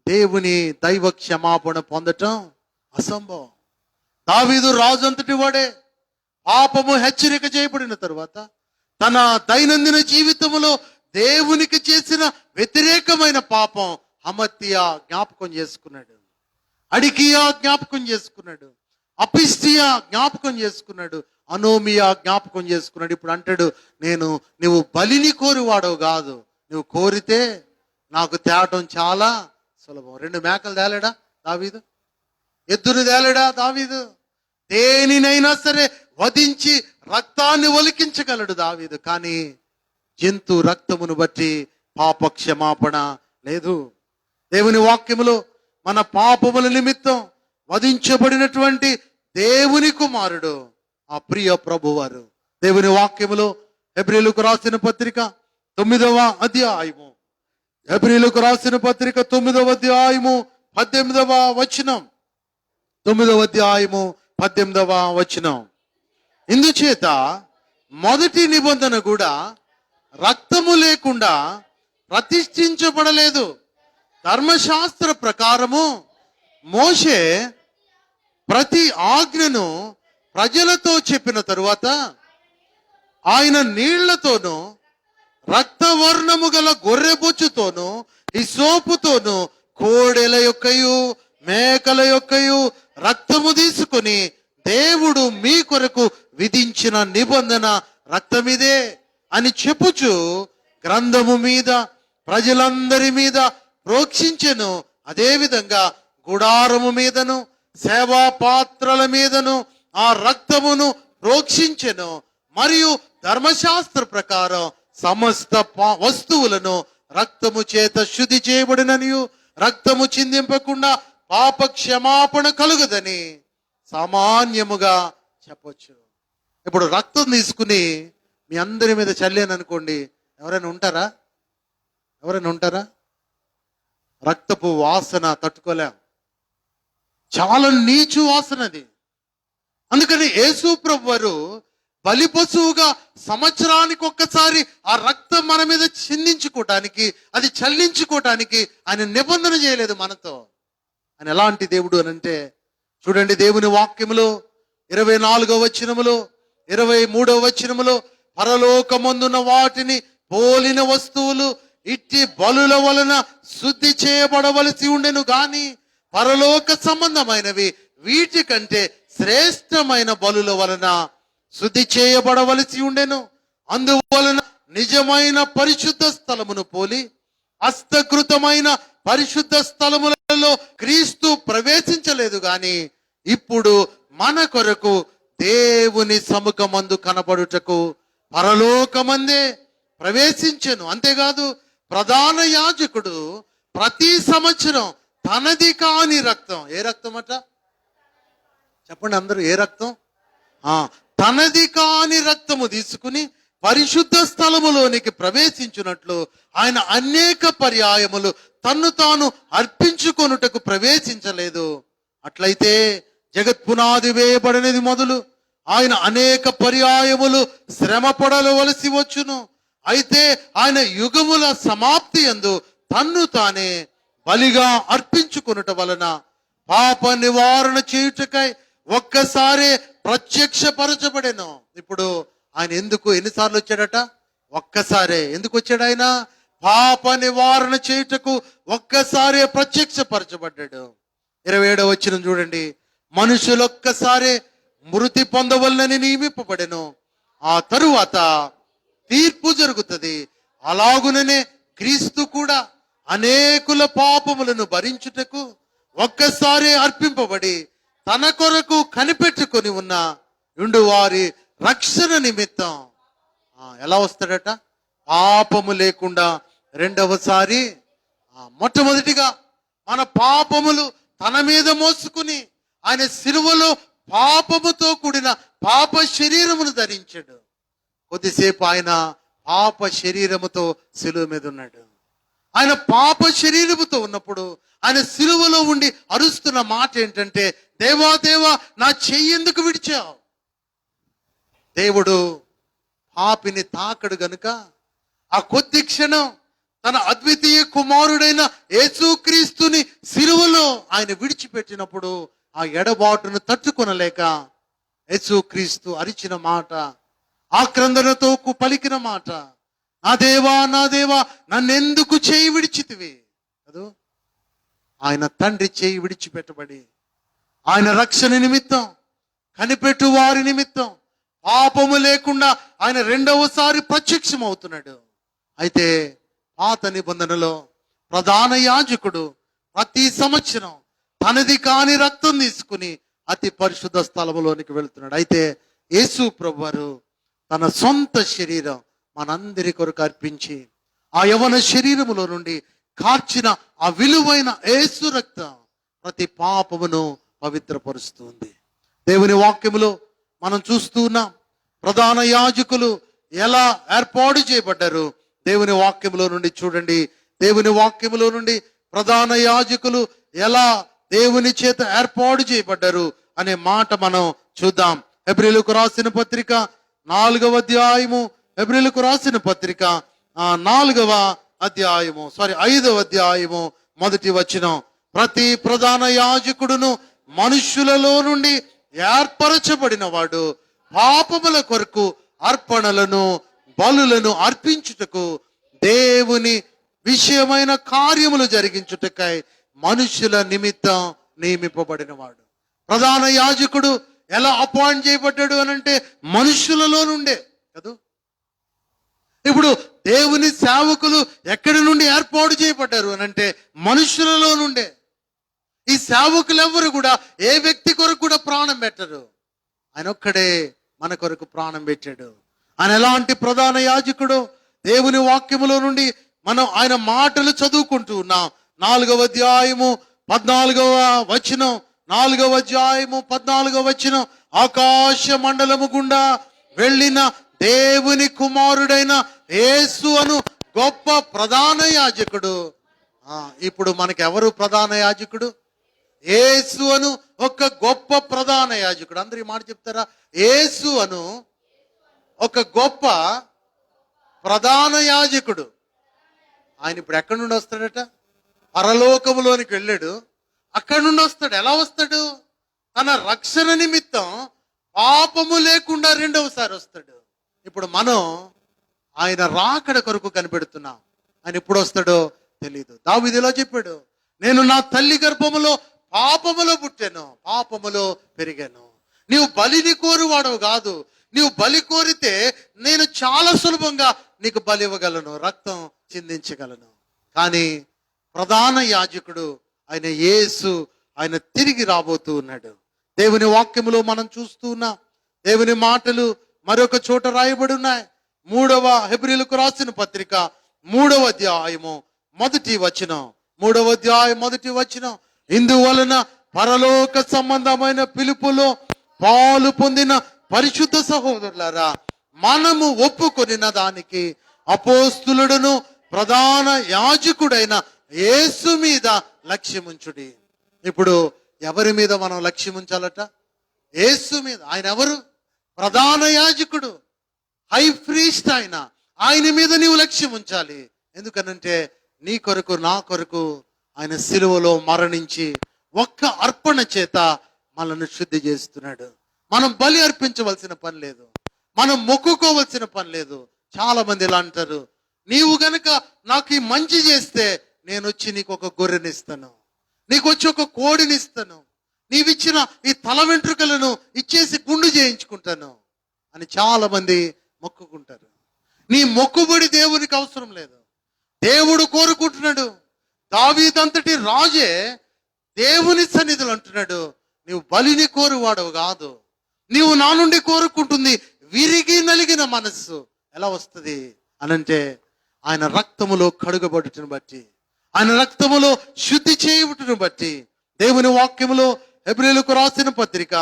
దేవుని దైవ క్షమాపణ పొందటం అసంభవం. దావీదు రాజు అంతటి వాడే. పాపము హెచ్చరిక చేయబడిన తరువాత తన దైనందిన జీవితంలో దేవునికి చేసిన వ్యతిరేకమైన పాపం అమత్యా జ్ఞాపకం చేసుకున్నాడు, అడికియా జ్ఞాపకం చేసుకున్నాడు, అపిస్టియా జ్ఞాపకం చేసుకున్నాడు, అనోమియా జ్ఞాపకం చేసుకున్నాడు. ఇప్పుడు అంటాడు, నువ్వు బలిని కోరువాడవు కాదు, నువ్వు కోరితే నాకు తేవటం చాలా సులభం. 2 మేకలు తేలేడా దావీదు? ఎద్దును తేలేడా దావీదు? దేనినైనా సరే వధించి రక్తాన్ని ఒలికించగలడు దావీదు. కానీ జంతు రక్తమును బట్టి పాప క్షమాపణ లేదు. దేవుని వాక్యములో మన పాపముల నిమిత్తం వధించబడినటువంటి దేవుని కుమారుడు ఆ ప్రియ ప్రభువారు. దేవుని వాక్యములో హెబ్రీయులకు రాసిన పత్రిక 9వ అధ్యాయము, హెబ్రీయులకు రాసిన పత్రిక 9వ అధ్యాయము 18వ వచనం, 9వ అధ్యాయము 18వ వచనం. ఇందుచేత మొదటి నిబంధన కూడా రక్తము లేకుండా ప్రతిష్ఠించబడలేదు. ధర్మశాస్త్ర ప్రకారము మోషే ప్రతి ఆజ్ఞను ప్రజలతో చెప్పిన తరువాత ఆయన నీళ్లతోనూ రక్తవర్ణము గల గొర్రెబొచ్చుతోనూ హిస్సోపుతోనూ కోడెల యొక్కయు మేకల యొక్కయు రక్తము తీసుకొని దేవుడు మీ కొరకు విధించిన నిబంధన రక్తమిదే అని చెప్పుచు గ్రంథము మీద ప్రజలందరి మీద ప్రోక్షించెను. అదేవిధంగా గుడారము మీదను సేవా పాత్రల మీదను ఆ రక్తమును ప్రోక్షించెను. మరియు ధర్మశాస్త్ర ప్రకారం సమస్త వస్తువులను రక్తము చేత శుద్ధి చేయబడిననియు రక్తము చిందింపకుండా పాప క్షమాపణ కలుగుదని సామాన్యముగా చెప్పొచ్చు. ఇప్పుడు రక్తం తీసుకుని మీ అందరి మీద చల్లాను అనుకోండి, ఎవరైనా ఉంటారా? ఎవరైనా ఉంటారా? రక్తపు వాసన తట్టుకోలేం, చాలా నీచు వాసన అది. అందుకని యేసు ప్రభు వారు బలి పశువుగా సంవత్సరానికి ఒక్కసారి ఆ రక్తం మన మీద చిందించుకోవటానికి, అది చల్లించుకోవటానికి ఆయన నిబంధన చేయలేదు మనతో. ఆయన ఎలాంటి దేవుడు అని అంటే చూడండి, దేవుని వాక్యములో 24వ వచనములో 23వ వచనములో పరలోకమందున వాటిని పోలిన వస్తువులు ఇట్టి బలుల వలన శుద్ధి చేయబడవలసి ఉండెను గాని పరలోక సంబంధమైనవి వీటి కంటే శ్రేష్టమైన బలుల వలన శుద్ధి చేయబడవలసి ఉండెను. అందువలన నిజమైన పరిశుద్ధ స్థలమును పోలి హస్తకృతమైన పరిశుద్ధ స్థలములలో క్రీస్తు ప్రవేశించలేదు గాని ఇప్పుడు మన కొరకు దేవుని సముఖమందు కనబడుటకు పరలోకమందే ప్రవేశించెను. అంతేకాదు ప్రధాన యాజకుడు ప్రతి సంవత్సరం తనది కాని రక్తం, ఏ రక్తం అట చెప్పండి అందరూ, ఏ రక్తం? తనది కాని రక్తము తీసుకుని పరిశుద్ధ స్థలములోనికి ప్రవేశించున్నట్లు ఆయన అనేక పర్యాయములు తన్ను తాను అర్పించుకొనుటకు ప్రవేశించలేదు. అట్లయితే జగత్పునాది వేయబడినది మొదలు ఆయన అనేక పర్యాయములు శ్రమ పడవలసి వచ్చును. అయితే ఆయన యుగముల సమాప్తి యందు తన్ను తానే బలిగా అర్పించుకొనుట వలన పాప నివారణ చేయుటకై ఒక్కసారే ప్రత్యక్షపరచబడెను. ఇప్పుడు ఆయన ఎన్నిసార్లు వచ్చాడట? ఒక్కసారే ఎందుకు వచ్చాడు ఆయన? పాప నివారణ చేయుటకు ఒక్కసారే ప్రత్యక్షపరచబడ్డాడు. 27వ వచనం చూడండి. మనుషులొక్కసారే మృతి పొందవలనని నియమింపబడెను, ఆ తరువాత తీర్పు జరుగుతుంది. అలాగుననే క్రీస్తు కూడా అనేకుల పాపములను భరించుటకు ఒక్కసారి అర్పింపబడి తన కొరకు కనిపెట్టుకొని ఉండు వారి రక్షణ నిమిత్తం ఎలా వస్తాడట? పాపము లేకుండా రెండవసారి. మొట్టమొదటిగా మన పాపములు తన మీద మోసుకుని ఆయన శిలువలో పాపముతో కూడిన పాప శరీరమును ధరించాడు. కొద్దిసేపు ఆయన పాప శరీరముతో శిలువ మీద ఉన్నాడు. ఆయన పాప శరీరముతో ఉన్నప్పుడు ఆయన శిలువలో ఉండి అరుస్తున్న మాట ఏంటంటే, దేవా దేవా నా చెయ్యి ఎందుకు విడిచావు? దేవుడు పాపిని తాకడు గనుక ఆ కొద్ది క్షణం తన అద్వితీయ కుమారుడైన యేసుక్రీస్తుని శిలువలో ఆయన విడిచిపెట్టినప్పుడు ఆ ఎడబాటును తట్టుకొనలేక యేసుక్రీస్తు అరిచిన మాట, ఆక్రందనతో పలికిన మాట, నా దేవా నన్నెందుకు చేయి విడిచితివి? అదు ఆయన తండ్రి చేయి విడిచిపెట్టబడి ఆయన రక్షణ నిమిత్తం, కనిపెట్టు వారి నిమిత్తం, పాపము లేకుండా ఆయన రెండవసారి ప్రత్యక్షం అవుతున్నాడు. అయితే పాత నిబంధనలో ప్రధాన యాజకుడు ప్రతి సంవత్సరం తనది కాని రక్తం తీసుకుని అతి పరిశుద్ధ స్థలములోనికి వెళ్తున్నాడు. అయితే యేసు ప్రభువారు తన సొంత శరీరం మనందరి కొరకు అర్పించి ఆ యవన శరీరములో నుండి కార్చిన ఆ విలువైన యేసు రక్తం ప్రతి పాపమును పవిత్రపరుస్తుంది. దేవుని వాక్యములో మనం చూస్తూ ఉన్నాం ప్రధాన యాజకులు ఎలా ఏర్పాటు చేయబడ్డారు. దేవుని వాక్యములో నుండి చూడండి. దేవుని వాక్యములో నుండి ప్రధాన యాజకులు ఎలా దేవుని చేత ఏర్పాటు చేయబడ్డారు అనే మాట మనం చూద్దాం. హెబ్రీయులకు రాసిన పత్రిక 4వ అధ్యాయము, హెబ్రీయులకు రాసిన పత్రిక 5వ అధ్యాయము 1వ వచనం. ప్రతి ప్రధాన యాజకుడును మనుష్యులలో నుండి ఏర్పరచబడిన వాడు పాపముల కొరకు అర్పణలను బలులను అర్పించుటకు దేవుని విషయమైన కార్యములు జరిగించుటకై మనుషుల నిమిత్తం నియమింపబడిన వాడు. ప్రధాన యాజకుడు ఎలా అపాయింట్ చేయబడ్డాడు అనంటే మనుషులలో నుండే కదా. ఇప్పుడు దేవుని సేవకులు ఎక్కడి నుండి ఏర్పాటు చేయబడ్డారు అనంటే మనుషులలో నుండే. ఈ సేవకులు ఎవరు కూడా ఏ వ్యక్తి కొరకు కూడా ప్రాణం పెట్టరు. ఆయన ఒక్కడే మన కొరకు ప్రాణం పెట్టాడు. ఆయన ఎలాంటి ప్రధాన యాజకుడు? దేవుని వాక్యములో నుండి మనం ఆయన మాటలు చదువుకుంటూ ఉన్నాం. 4వ అధ్యాయము 14వ వచనం, 4వ అధ్యాయము 14వ వచనం. ఆకాశ మండలము గుండా వెళ్ళిన దేవుని కుమారుడైన యేసు అను గొప్ప ప్రధాన యాజకుడు. ఇప్పుడు మనకి ఎవరు ప్రధాన యాజకుడు? యేసు అను ఒక గొప్ప ప్రధాన యాజకుడు. అందరూ ఈ మాట చెప్తారా? యేసు అను ఒక గొప్ప ప్రధాన యాజకుడు. ఆయన ఇప్పుడు ఎక్కడి నుండి వస్తాడట? పరలోకములోనికి వెళ్ళాడు. అక్కడి నుండి వస్తాడు. ఎలా వస్తాడు? తన రక్షణ నిమిత్తం పాపము లేకుండా రెండవసారి వస్తాడు. ఇప్పుడు మనం ఆయన రాకడ కొరకు కనిపెడుతున్నాం. ఆయన ఎప్పుడు వస్తాడో తెలియదు. దావీదు ఇలా చెప్పాడు, నేను నా తల్లి గర్భములో పాపములో పుట్టాను, పాపములో పెరిగాను. నీవు బలిని కోరువాడవు కాదు. నీవు బలి కోరితే నేను చాలా సులభంగా నీకు బలి ఇవ్వగలను, రక్తం చిందించగలను. కానీ ప్రధాన యాజకుడు ఆయన యేసు, ఆయన తిరిగి రాబోతూ ఉన్నాడు. దేవుని వాక్యములో మనం చూస్తూ ఉన్నాం. దేవుని మాటలు మరొక చోట రాయబడి ఉన్నాయి. 3వ హెబ్రీయులకు రాసిన పత్రిక 3వ అధ్యాయము 1వ వచనం. 3వ అధ్యాయం 1వ వచనం. ఇందువలన పరలోక సంబంధమైన పిలుపులో పాలు పొందిన పరిశుద్ధ సహోదరులారా, మనము ఒప్పుకొనిన దానికి అపోస్తులుడును ప్రధాన యాజకుడైన యేసు మీద లక్ష్యముంచుడి. ఇప్పుడు ఎవరి మీద మనం లక్ష్యం ఉంచాలట? యేసు మీద. ఆయన ఎవరు? ప్రధాన యాజకుడు, హై ప్రీస్ట్. ఆయన మీద నీవు లక్ష్యం ఉంచాలి. ఎందుకనంటే నీ కొరకు నా కొరకు ఆయన సిలువలో మరణించి ఒక్క అర్పణ చేత మనల్ని శుద్ధి చేస్తున్నాడు. మనం బలి అర్పించవలసిన పని లేదు, మనం మొక్కుకోవలసిన పని లేదు. చాలా మంది ఇలా అంటారు, నీవు గనక నాకు ఈ మంచి చేస్తే నేను వచ్చి నీకు ఒక గొర్రెనిస్తాను, నీకు వచ్చి ఒక కోడినిస్తాను, నీవిచ్చిన ఈ తల వెంట్రుకలను ఇచ్చేసి గుండు చేయించుకుంటాను అని చాలా మంది మొక్కుకుంటారు. నీ మొక్కుబడి దేవునికి అవసరం లేదు. దేవుడు కోరుకుంటున్నాడు. దావీదంతటి రాజే దేవుని సన్నిధులు అంటున్నాడు, నీవు బలిని కోరువాడవు కాదు, నీవు నా నుండి కోరుకుంటుంది విరిగి నలిగిన మనస్సు. ఎలా వస్తుంది అనంటే ఆయన రక్తములో కడుగబడుటను బట్టి, ఆయన రక్తములో శుద్ధి చేయుటను బట్టి. దేవుని వాక్యములో హెబ్రీయులకు రాసిన పత్రిక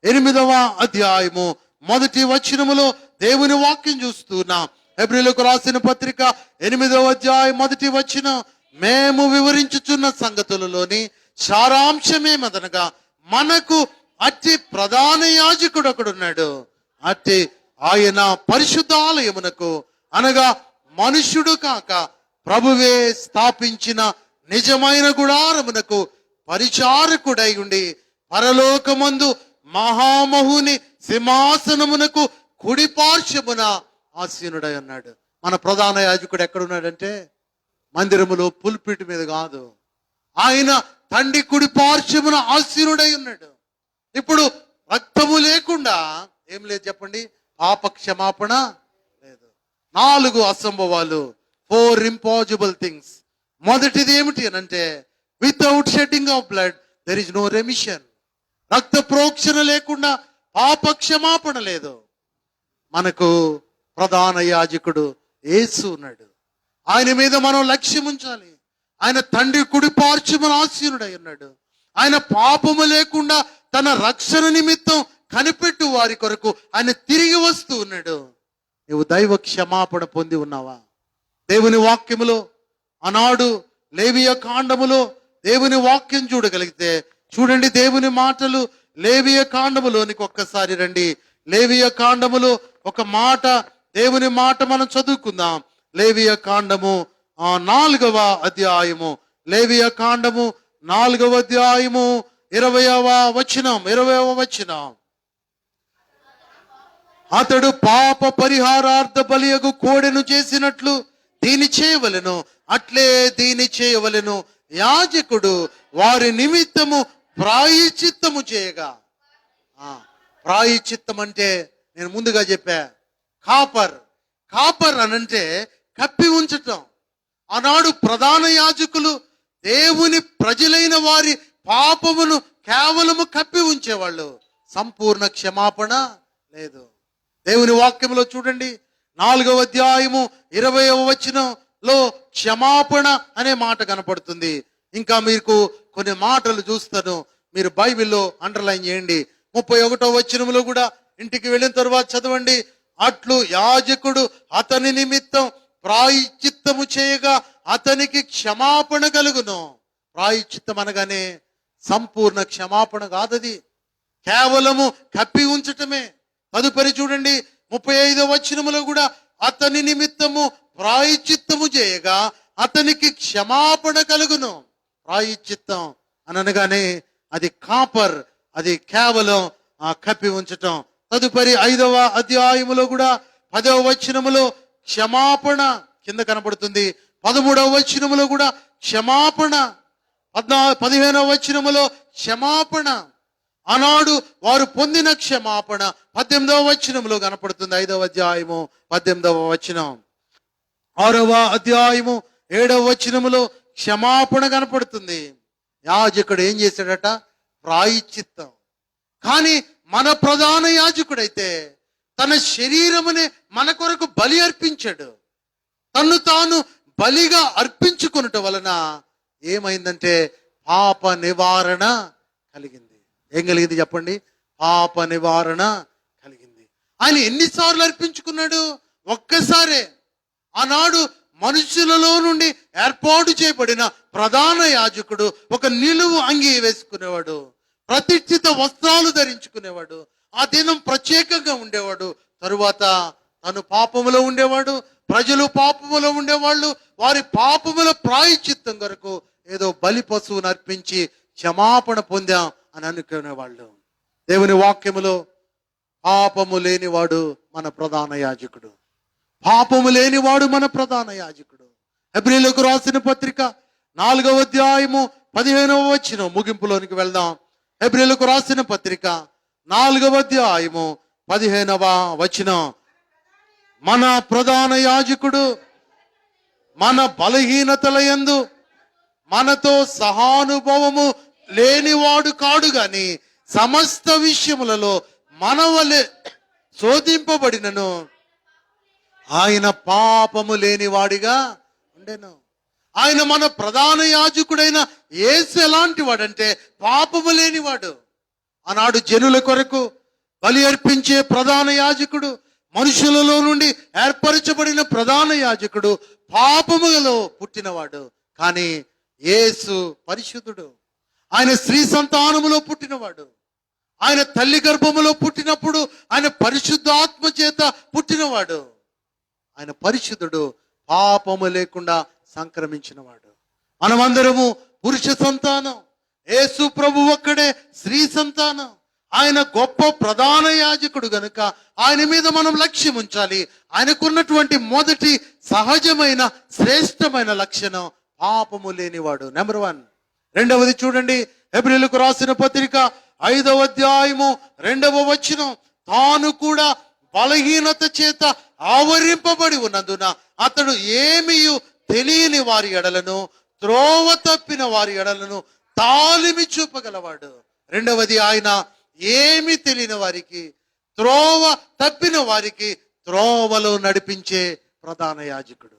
8వ అధ్యాయము 1వ వచనములో దేవుని వాక్యం చూస్తున్నాం. హెబ్రీయులకు రాసిన పత్రిక 8వ అధ్యాయం 1వ వచనం, మేము వివరించుచున్న సంగతులలోని సారాంశమేమదనగా మనకు అట్టి ప్రధాన యాజకుడు ఒకడున్నాడు, అట్టి ఆయన పరిశుద్ధాలయమునకు అనగా మనుష్యుడు కాక ప్రభువే స్థాపించిన నిజమైన గుడారమునకు పరిచారకుడై ఉండి పరలోకమందు మహామహుని సింహాసనమునకు కుడి పార్శ్వమున ఆసీనుడై ఉన్నాడు. మన ప్రధాన యాజకుడు ఎక్కడున్నాడంటే మందిరములో పుల్పిట్ మీద కాదు, ఆయన తండ్రి కుడి పార్శ్వమున ఆసీనుడై ఉన్నాడు. ఇప్పుడు రక్తము లేకుండా ఏం లేదు చెప్పండి, పాప క్షమాపణ లేదు. 4 అసంభవాలు, 4 ఇంపాసిబుల్ థింగ్స్. మొదటిది ఏమిటి అనంటే without shedding of blood there is no remission. రక్త ప్రోక్షణ లేకుండా పాప క్షమాపణ లేదు. మనకు ప్రధాన యాజకుడు యేసు ఉన్నాడు. ఆయన మీద మనం లక్ష్యం ఉంచాలి. ఆయన తండ్రి కుడి పార్శ్వమున ఆసీనుడై ఉన్నాడు. ఆయన పాపము లేకుండా తన రక్షణ నిమిత్తం కనిపెట్టు వారి కొరకు ఆయన తిరిగి వస్తూ ఉన్నాడు. నువ్వు దైవ క్షమాపణ పొంది ఉన్నావా? దేవుని వాక్యములో ఆనాడు లేవియ కాండములో దేవుని వాక్యం చూడగలిగితే చూడండి, దేవుని మాటలు లేవియ కాండములోనికి ఒక్కసారి రండి. లేవియ కాండములో ఒక మాట, దేవుని మాట మనం చదువుకుందాం. లేవియ కాండము 4వ అధ్యాయము, లేవియ కాండము 4వ అధ్యాయము 20వ వచనం. అతడు పాప పరిహారార్థ బలియగు కోడెను చేసినట్లు దీని చేయవలెను, అట్లే దీని చేయవలెను. యాజకుడు వారి నిమిత్తము ప్రాయశ్చిత్తము చేయగా. ప్రాయశ్చిత్తం అంటే నేను ముందుగా చెప్పా, కాపర్ అనంటే కప్పి ఉంచటం. ఆనాడు ప్రధాన యాజకులు దేవుని ప్రజలైన వారి పాపమును కేవలము కప్పి ఉంచేవాళ్ళు. సంపూర్ణ క్షమాపణ లేదు. దేవుని వాక్యంలో చూడండి, 4వ అధ్యాయము 20వ వచనంలో క్షమాపణ అనే మాట కనపడుతుంది. ఇంకా మీకు కొన్ని మాటలు చూస్తాను, మీరు బైబిల్లో అండర్లైన్ చేయండి. 31వ వచనంలో కూడా ఇంటికి వెళ్ళిన తర్వాత చదవండి. అట్లు యాజకుడు అతని నిమిత్తం ప్రాయశ్చిత్తము చేయగా అతనికి క్షమాపణ కలుగును. ప్రాయశ్చిత్తం అనగానే సంపూర్ణ క్షమాపణ కాదది, కేవలము కప్పి ఉంచటమే. తదుపరి చూడండి 35వ వచనములో కూడా అతని నిమిత్తము ప్రాయశ్చిత్తము చేయగా అతనికి క్షమాపణ కలుగును. ప్రాయశ్చిత్తం అని అనగానే అది కాపర్, అది కేవలం కప్పి ఉంచటం. తదుపరి 5వ అధ్యాయములో కూడా 10వ వచనములో క్షమాపణ కింద కనబడుతుంది. 13వ వచనములో కూడా క్షమాపణ, 15వ వచనములో క్షమాపణ. ఆనాడు వారు పొందిన క్షమాపణ 18వ వచనంలో కనపడుతుంది. 5వ అధ్యాయము 18వ వచనం. 6వ అధ్యాయము 7వ వచనములో క్షమాపణ కనపడుతుంది. యాజకుడు ఏం చేశాడట? ప్రాయశ్చిత్తం. కానీ మన ప్రధాన యాజకుడైతే తన శరీరమునే మన కొరకు బలి అర్పించాడు. తన్ను తాను బలిగా అర్పించుకొనుట వలన ఏమైందంటే పాప నివారణ కలిగింది. ఏం కలిగింది చెప్పండి? పాప నివారణ కలిగింది. ఆయన ఎన్నిసార్లు అర్పించుకున్నాడు? ఒక్కసారే. ఆనాడు మనుషులలో నుండి ఏర్పాటు చేయబడిన ప్రధాన యాజకుడు ఒక నిలువు అంగి వేసుకునేవాడు, ప్రతిష్ఠిత వస్త్రాలు ధరించుకునేవాడు, ఆ దినం ప్రత్యేకంగా ఉండేవాడు. తరువాత తను పాపములో ఉండేవాడు, ప్రజలు పాపములో ఉండేవాళ్ళు. వారి పాపముల ప్రాయశ్చిత్తం కొరకు ఏదో బలి పశువును అర్పించి క్షమాపణ పొందాం అని అనుకునేవాళ్ళు. దేవుని వాక్యములో పాపము లేనివాడు మన ప్రధాన యాజకుడు. పాపము లేనివాడు మన ప్రధాన యాజకుడు. హెబ్రీయులకు రాసిన పత్రిక 4వ అధ్యాయము 15వ వచనం, ముగింపులోనికి వెళ్దాం. హెబ్రీయులకు రాసిన పత్రిక 4వ అధ్యాయము 15వ వచనం. మన ప్రధాన యాజకుడు మన బలహీనతల యందు మనతో సహానుభవము లేనివాడు కాడు గాని సమస్త విషయములలో మన వలె శోధింపబడినను ఆయన పాపము లేనివాడిగా ఉండెను. ఆయన మన ప్రధాన యాజకుడైన యేసు ఎలాంటి వాడంటే పాపము లేనివాడు. ఆనాడు జనుల కొరకు బలి అర్పించే ప్రధాన యాజకుడు, మనుషులలో నుండి ఏర్పరచబడిన ప్రధాన యాజకుడు పాపములో పుట్టినవాడు. కానీ యేసు పరిశుద్ధుడు. ఆయన స్త్రీ సంతానములో పుట్టినవాడు. ఆయన తల్లి గర్భములో పుట్టినప్పుడు ఆయన పరిశుద్ధాత్మ చేత పుట్టినవాడు. ఆయన పరిశుద్ధుడు, పాపము లేకుండా సంక్రమించినవాడు. మనమందరము పురుష సంతానం, యేసు ప్రభు ఒక్కడే స్త్రీ సంతానం. ఆయన గొప్ప ప్రధాన యాజకుడు గనుక ఆయన మీద మనం లక్ష్యం ఉంచాలి. ఆయనకున్నటువంటి మొదటి సహజమైన శ్రేష్టమైన లక్షణం పాపము లేనివాడు. నెంబర్ 1. రెండవది చూడండి, హెబ్రీయులకు రాసిన పత్రిక 5వ అధ్యాయము 2వ వచనం. తాను కూడా బలహీనత చేత ఆవరింపబడి ఉన్నందున అతడు ఏమీయు తెలియని వారి ఎడలను, త్రోవ తప్పిన వారి ఎడలను తాలిమి చూపగలవాడు. రెండవది, ఆయన ఏమి తెలియని వారికి, త్రోవ తప్పిన వారికి త్రోవలో నడిపించే ప్రధాన యాజకుడు.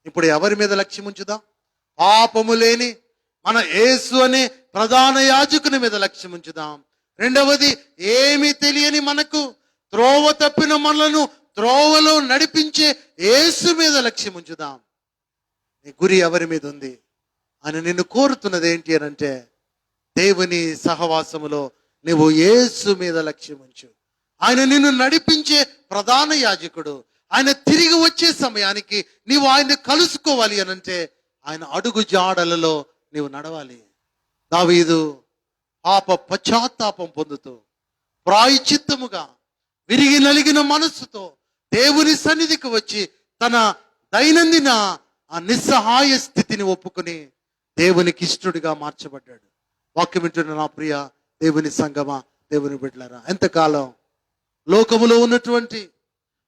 ఇప్పుడు ఎవరి మీద లక్ష్యం ఉంచుదాం? పాపము లేని మన యేసు అనే ప్రధాన యాజకుని మీద లక్ష్యం ఉంచుదాం. రెండవది, ఏమి తెలియని మనకు, త్రోవ తప్పిన మనలను త్రోవలో నడిపించే యేసు మీద లక్ష్యం ఉంచుదాం. నీ గురి ఎవరి మీద ఉంది? ఆయన నిన్ను కోరుతున్నది ఏంటి అని అంటే, దేవుని సహవాసములో నువ్వు యేసు మీద లక్ష్యం ఉంచు. ఆయన నిన్ను నడిపించే ప్రధాన యాజకుడు. ఆయన తిరిగి వచ్చే సమయానికి నీవు ఆయన్ని కలుసుకోవాలి అనంటే ఆయన అడుగు జాడలలో నీవు నడవాలి. దావీదు పాప పశ్చాత్తాపం పొందుతూ ప్రాయశ్చిత్తముగా విరిగి నలిగిన మనస్సుతో దేవుని సన్నిధికి వచ్చి తన దైనందిన ఆ నిస్సహాయ స్థితిని ఒప్పుకొని దేవునికి ఇష్టడుగా మార్చబడ్డాడు. వాక్యం వింటున్న నా ప్రియ దేవుని సంగమా, దేవుని బిడ్డలారా, ఎంతకాలం లోకములో ఉన్నటువంటి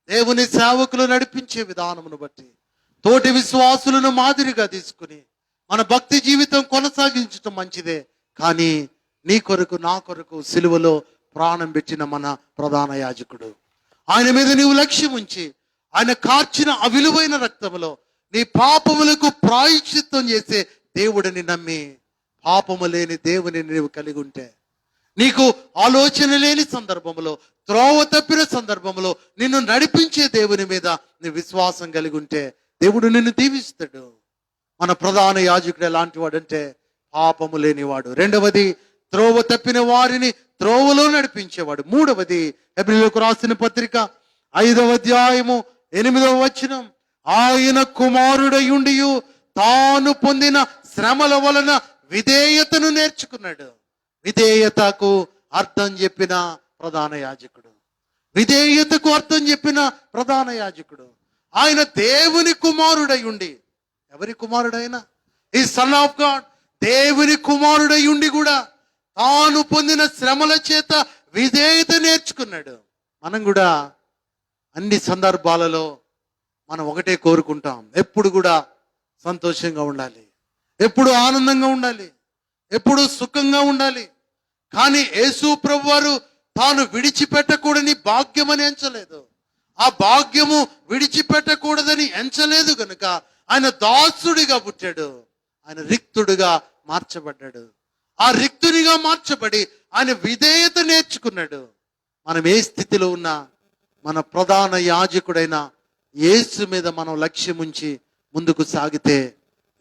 దేవుని సేవకులు నడిపించే విధానమును బట్టి తోటి విశ్వాసులను మాదిరిగా తీసుకుని మన భక్తి జీవితం కొనసాగించటం మంచిదే. కానీ నీ కొరకు నా కొరకు సిలువలో ప్రాణం పెట్టిన మన ప్రధాన యాజకుడు, ఆయన మీద నీవు లక్ష్యం ఉంచి ఆయన కార్చిన అవిలువైన రక్తములో నీ పాపములకు ప్రాయశ్చిత్తం చేసే దేవుడిని నమ్మి పాపము లేని దేవుని నీవు కలిగి ఉంటే, నీకు ఆలోచన లేని సందర్భంలో, త్రోవ తప్పిన సందర్భంలో నిన్ను నడిపించే దేవుని మీద నీ విశ్వాసం కలిగి ఉంటే దేవుడు నిన్ను దీవిస్తాడు. మన ప్రధాన యాజకుడు ఎలాంటి వాడంటే పాపము లేనివాడు. రెండవది, త్రోవ తప్పిన వారిని త్రోవలో నడిపించేవాడు. మూడవది, హెబ్రీయులకు రాసిన పత్రిక 5వ అధ్యాయము 8వ వచనం. ఆయన కుమారుడయుండి తాను పొందిన శ్రమల వలన విధేయతను నేర్చుకున్నాడు. విధేయతకు అర్థం చెప్పిన ప్రధాన యాజకుడు, విధేయతకు అర్థం చెప్పిన ప్రధాన యాజకుడు. ఆయన దేవుని కుమారుడై ఉండి, ఎవరి కుమారుడైనా ఈ సన్ ఆఫ్ గాడ్, దేవుని కుమారుడై ఉండి కూడా తాను పొందిన శ్రమల చేత విధేయత నేర్చుకున్నాడు. మనం కూడా అన్ని సందర్భాలలో మనం ఒకటే కోరుకుంటాం, ఎప్పుడు కూడా సంతోషంగా ఉండాలి, ఎప్పుడు ఆనందంగా ఉండాలి, ఎప్పుడు సుఖంగా ఉండాలి. కానీ యేసు ప్రభు వారు తాను విడిచిపెట్టకూడని భాగ్యమని ఎంచలేదు. ఆ భాగ్యము విడిచిపెట్టకూడదని ఎంచలేదు కనుక ఆయన దాసుడిగా పుట్టాడు. ఆయన రిక్తుడిగా మార్చబడ్డాడు. ఆ రిక్తునిగా మార్చబడి ఆయన విధేయత నేర్చుకున్నాడు. మనం ఏ స్థితిలో ఉన్నా మన ప్రధాన యాజకుడైన యేసు మీద మనం లక్ష్యం ఉంచి ముందుకు సాగితే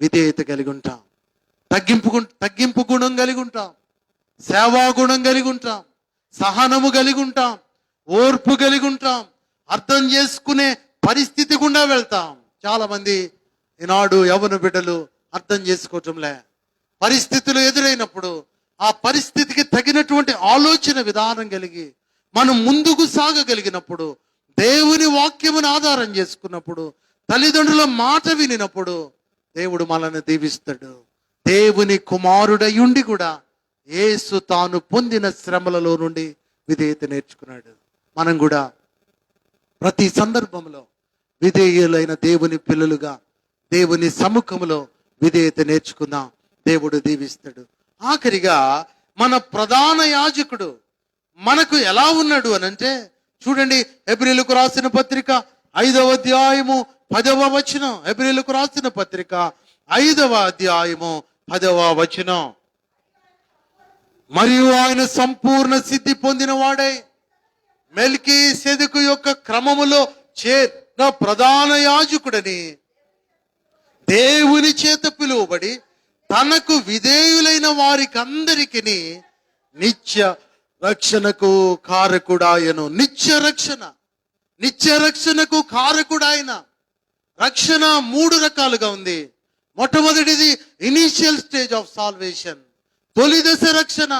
విధేయత కలిగి ఉంటాం, తగ్గింపు గుణం కలిగి ఉంటాం, సేవా గుణం కలిగి ఉంటాం, సహనము కలిగి ఉంటాం, ఓర్పు కలిగి ఉంటాం, అర్థం చేసుకునే పరిస్థితి గుండా వెళ్తాం. చాలా మంది ఈనాడు యవ్వన బిడ్డలు అర్థం చేసుకోవటంలే. పరిస్థితులు ఎదురైనప్పుడు ఆ పరిస్థితికి తగినటువంటి ఆలోచన విధానం కలిగి మనం ముందుకు సాగగలిగినప్పుడు దేవుని వాక్యమును ఆధారం చేసుకున్నప్పుడు, తల్లిదండ్రుల మాట వినినప్పుడు దేవుడు మనల్ని దీవిస్తాడు. దేవుని కుమారుడయుండి కూడా యేసు తాను పొందిన శ్రమలలో నుండి విధేయత నేర్చుకున్నాడు. మనం కూడా ప్రతి సందర్భంలో విధేయులైన దేవుని పిల్లలుగా దేవుని సముఖంలో విధేయత నేర్చుకుందాం. దేవుడు దీవిస్తాడు. ఆఖరిగా మన ప్రధాన యాజకుడు మనకు ఎలా ఉన్నాడు అనంటే, చూడండి, హెబ్రీయులకు రాసిన పత్రిక 5వ అధ్యాయము 10వ వచనం. హెబ్రీయులకు రాసిన పత్రిక 5వ అధ్యాయము 10వ వచనం. మరియు ఆయన సంపూర్ణ సిద్ధి పొందిన వాడై మెల్కీసెదెకు యొక్క క్రమములో చేరిన ప్రధాన యాజకుడని దేవుని చేత పిలువబడి తనకు విధేయులైన వారికి అందరికీ నిత్య రక్షణకు కారకుడాయను. నిత్య రక్షణకు కారకుడాయన. రక్షణ 3 రకాలుగా ఉంది. మొట్టమొదటిది ఇనీషియల్ స్టేజ్ ఆఫ్ సాల్వేషన్, తొలి దశ రక్షణ.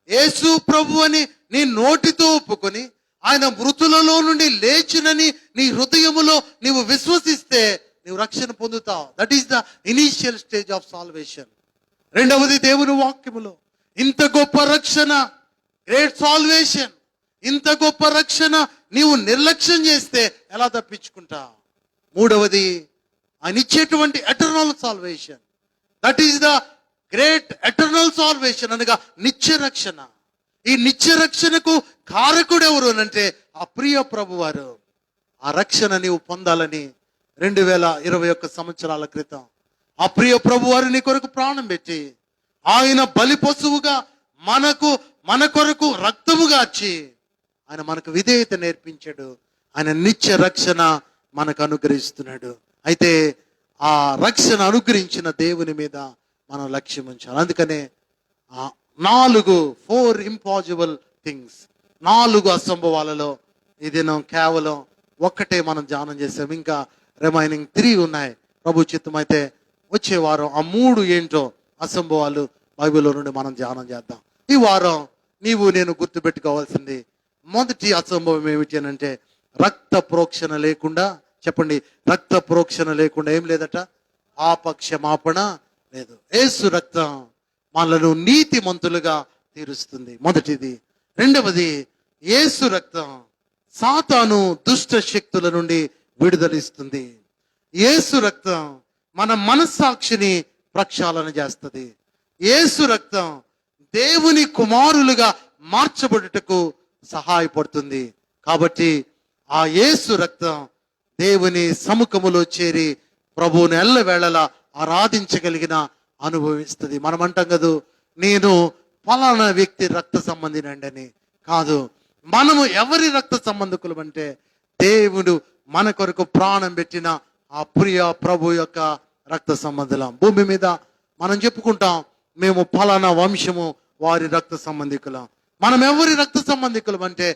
యేసు ప్రభు అని నీ నోటితో ఒప్పుకొని ఆయన మృతులలో నుండి లేచినని నీ హృదయములో నీవు విశ్వసిస్తే నీవు రక్షణ పొందుతావు. That is the initial stage of salvation. రెండవది దేవుని వాక్యములో ఇంత గొప్ప రక్షణ, గ్రేట్ సాల్వేషన్, ఇంత గొప్ప రక్షణ నీవు నిర్లక్ష్యం చేస్తే ఎలా తప్పించుకుంటావు? మూడవది ఆయన ఇచ్చేటువంటి eternal salvation. That is the great eternal salvation, అనగా నిత్య రక్షణ. ఈ నిత్య రక్షణకు కారకుడు ఎవరు అంటే ఆ ప్రియ ప్రభువారు. ఆ రక్షణ నీవు పొందాలని 2021 సంవత్సరాల క్రితం ఆ ప్రియ ప్రభువారు నీ కొరకు ప్రాణం పెట్టి ఆయన బలి పశువుగా మన కొరకు రక్తముగా వచ్చి ఆయన మనకు విధేయత నేర్పించాడు. ఆయన నిత్య రక్షణ మనకు అనుగ్రహిస్తున్నాడు. అయితే ఆ రక్షణ అనుగ్రహించిన దేవుని మీద మనం లక్ష్యం ఉంచాలి. అందుకనే 4 ఇంపాసిబుల్ థింగ్స్, 4 అసంభవాలలో ఈ దినం కేవలం ఒక్కటే మనం ధ్యానం చేసాం. ఇంకా రిమైనింగ్ 3 ఉన్నాయి. ప్రభు చిత్తం అయితే వచ్చే వారం ఆ 3 ఏంటో అసంభవాలు బైబిల్లో నుండి మనం ధ్యానం చేద్దాం. ఈ వారం నీవు నేను గుర్తుపెట్టుకోవాల్సింది మొదటి అసంభవం ఏమిటి అని అంటే, రక్త ప్రోక్షణ లేకుండా, చెప్పండి, రక్త ప్రోక్షణ లేకుండా ఏం లేదట, పాప క్షమాపణ లేదు. యేసు రక్తం మనలను నీతిమంతులుగా తీరుస్తుంది, మొదటిది. రెండవది, యేసు రక్తం సాతాను దుష్ట శక్తుల నుండి విడుదలిస్తుంది. యేసు రక్తం మన మనస్సాక్షిని ప్రక్షాళన చేస్తుంది. యేసు రక్తం దేవుని కుమారులుగా మార్చబడుటకు సహాయపడుతుంది. కాబట్టి ఆ యేసు రక్తం దేవుని సముఖములో చేరి ప్రభువుని ఎల్లవేళలా ఆరాధించగలిగిన అనుభవిస్తుంది. మనం అంటాం కదా, నేను ఫలానా వ్యక్తి రక్త సంబంధినండి అని. కాదు, మనము ఎవరి రక్త సంబంధికులం అంటే దేవుడు మన కొరకు ప్రాణం పెట్టిన ఆ ప్రియ ప్రభు యొక్క రక్త సంబంధులం. భూమి మీద మనం చెప్పుకుంటాం, మేము ఫలానా వంశము వారి రక్త సంబంధికులం. మనం ఎవరి రక్త సంబంధికులం అంటే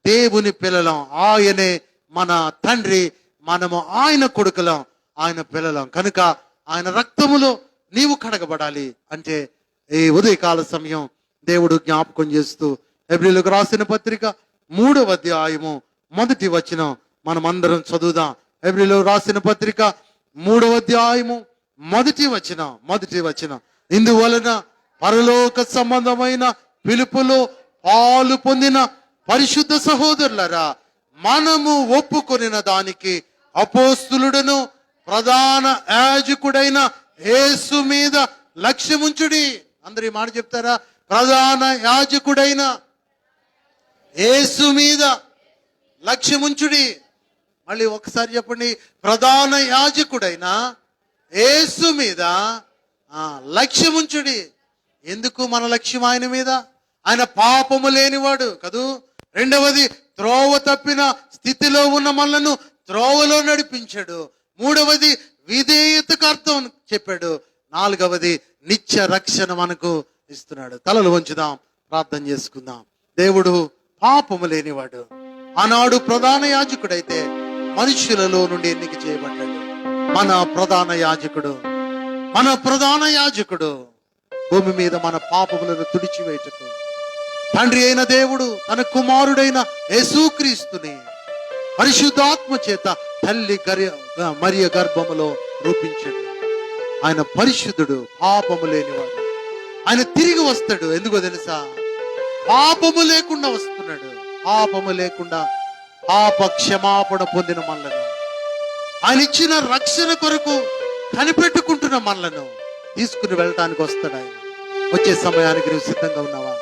దేవుని పిల్లలం. ఆయనే మన తండ్రి, మనము ఆయన కొడుకులం, ఆయన పిల్లలం. కనుక ఆయన రక్తములో నీవు కడగబడాలి అంటే ఈ ఉదయకాల సమయం దేవుడు జ్ఞాపకం చేస్తూ హెబ్రీయులకు రాసిన పత్రిక 3వ అధ్యాయము 1వ వచనం మనం అందరం చదువుదాం. హెబ్రీయులకు రాసిన పత్రిక 3వ అధ్యాయము 1వ వచనం. ఇందువలన పరలోక సంబంధమైన పిలుపులో పాలు పొందిన పరిశుద్ధ సహోదరులరా, మనము ఒప్పుకొనిన దానికి అపోస్తులుడను ప్రధాన యాజకుడైన యేసు మీద లక్ష్యముంచుడి. అందరూ ఈ మాట చెప్తారా? ప్రధాన యాజకుడైన యేసు మీద లక్ష్యముంచుడి. మళ్ళీ ఒకసారి చెప్పండి, ప్రధాన యాజకుడైన యేసు మీద లక్ష్యముంచుడి. ఎందుకు మన లక్ష్యం ఆయన మీద? ఆయన పాపము లేనివాడు కదూ. రెండవది, త్రోవ తప్పిన స్థితిలో ఉన్న మనలను త్రోవలో నడిపించాడు. మూడవది, విధేయతకు అర్థం చెప్పాడు. నాలుగవది, నిత్య రక్షణ మనకు ఇస్తున్నాడు. తలలు వంచుదాం, ప్రార్థన చేసుకుందాం. దేవుడు పాపము లేనివాడు. ఆనాడు ప్రధాన యాజకుడైతే మనుషులలో నుండి ఎన్నిక చేయబడ్డాడు. మన ప్రధాన యాజకుడు భూమి మీద మన పాపములను తుడిచివేయటకు తండ్రి అయిన దేవుడు తన కుమారుడైన యేసుక్రీస్తుని పరిశుద్ధాత్మ చేత తల్లి మరియ గర్భములో రూపించాడు. ఆయన పరిశుద్ధుడు, పాపము లేనివాడు. ఆయన తిరిగి వస్తాడు. ఎందుకో తెలుసా? పాపము లేకుండా వస్తున్నాడు. పాపము లేకుండా పాప క్షమాపణ పొందిన మనలను, ఆయన ఇచ్చిన రక్షణ కొరకు కనిపెట్టుకుంటున్న మనలను తీసుకుని వెళ్ళటానికి వస్తాడు. ఆయన వచ్చే సమయానికి నువ్వు సిద్ధంగా ఉన్నావా?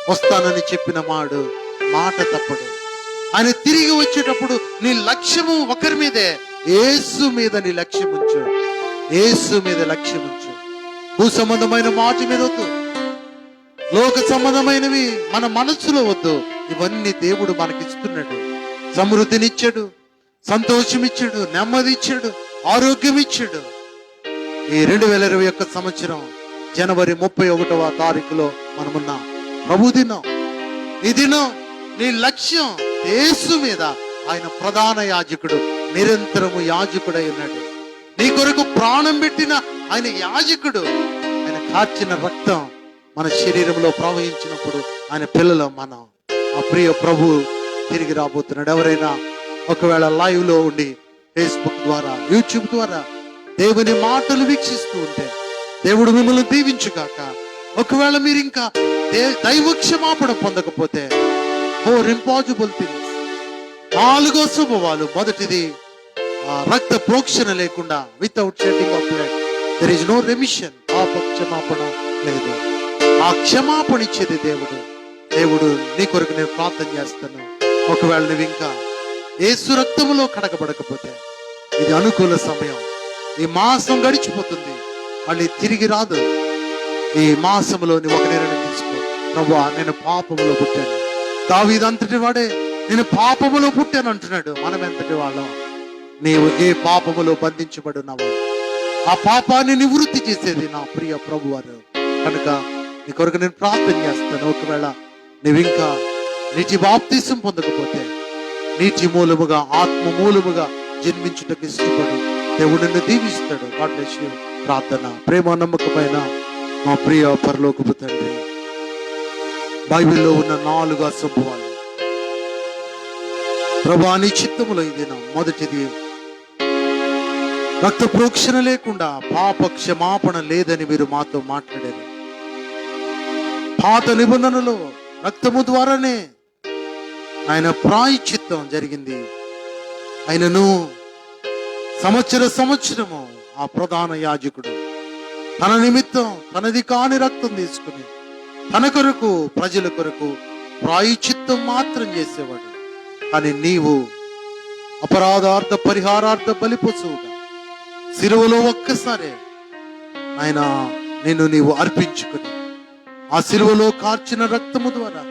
వస్తానని చెప్పిన మాట తప్పడు. ఆయన తిరిగి వచ్చేటప్పుడు నీ లక్ష్యము ఒకరి మీదే, యేసు మీద నీ లక్ష్యం ఉంచు. యేసు మీద లక్ష్యం ఉంచు. భూ సంబంధమైన మాట మీద వద్దు, లోక సంబంధమైనవి మన మనస్సులో వద్దు. ఇవన్నీ దేవుడు మనకిస్తున్నాడు. సమృద్ధినిచ్చాడు, సంతోషం ఇచ్చాడు, నెమ్మది ఇచ్చాడు, ఆరోగ్యం ఇచ్చాడు. ఈ 2021 సంవత్సరం జనవరి 31వ తారీఖులో మనమున్నాం. ప్రభు దినం. ఈ దినం నీ లక్ష్యం యేసు మీద. ఆయన ప్రధాన యాజకుడు, నిరంతరము యాజకుడై ఉన్నాడు. నీ కొరకు ప్రాణం పెట్టిన ఆయన యాజకుడు. ఆయన కార్చిన రక్తం మన శరీరంలో ప్రవహించినప్పుడు ఆయన పిల్లలు మనం. ఆ ప్రియ ప్రభు తిరిగి రాబోతున్నాడు. ఎవరైనా ఒకవేళ లైవ్ లో ఉండి ఫేస్బుక్ ద్వారా, యూట్యూబ్ ద్వారా దేవుని మాటలు వీక్షిస్తూ ఉంటే దేవుడు మిమ్మల్ని దీవించుగాక. ఒకవేళ మీరు ఇంకా దైవ క్షమాపణ పొందకపోతే 4 ఇంపాసిబుల్ థింగ్స్, 4 శుభవాలు. మొదటిది, రక్త ప్రోక్షణ లేకుండా, without shedding of blood there is no remission. పాప క్షమాపణ లేదు. ఆ క్షమాపణ ఇచ్చేది దేవుడు. దేవుడు నీ కొరకు నేను ప్రార్థన చేస్తాను. ఒకవేళ నువ్వు ఇంకా యేసు రక్తములో కడగబడకపోతే ఇది అనుకూల సమయం. ఈ మాసం గడిచిపోతుంది, మళ్ళీ తిరిగి రాదు. ఈ మాసంలో నువ్వు ఒక నిర్ణయం తీసుకో. ప్రభువా, నేను పాపములో పుట్టాను. దావీదు అంతటి వాడే నేను పాపములో పుట్టాను అంటున్నాడు. మనం ఎంతటి వాళ్ళం? నీవు ఏ పాపములో బంధించబడున్నావు? ఆ పాపాన్ని నివృత్తి చేసేది నా ప్రియ ప్రభువారు. కనుక నీ కొరకు నేను ప్రార్థన చేస్తాను. ఒకవేళ నువ్వు ఇంకా నీటి బాప్తిసం పొందకపోతే, నీటి మూలముగా, ఆత్మ మూలముగా జన్మించుటకు ఇష్టపడు. దేవుడు నిన్ను దీవిస్తాడు. God bless you. ప్రార్థన. ప్రేమ నమ్మకమైన మా ప్రియ పరలోకపు తండ్రి, బైబిల్లో ఉన్న 4 అశుభాలు ప్రభువా, నీ చిత్తములో ఇది నా మొదటిది, రక్త ప్రోక్షణ లేకుండా పాప క్షమాపణ లేదని మీరు మాతో మాట్లాడారు. పాత నిబంధనలో రక్తము ద్వారానే ఆయన ప్రాయశ్చిత్తం జరిగింది. ఆయనను సంవత్సరము ఆ ప్రధాన యాజకుడు తన నిమిత్తం తనది కాని రక్తం తీసుకుని తన కొరకు, ప్రజల కొరకు ప్రాయశ్చిత్తం మాత్రం చేసేవాడు. కానీ నీవు అపరాధార్థ పరిహారార్థ బలిపశువుగా శిలువలో ఒక్కసారి ఆయన నిన్ను నీవు అర్పించుకుని ఆ శిలువలో కార్చిన రక్తము ద్వారా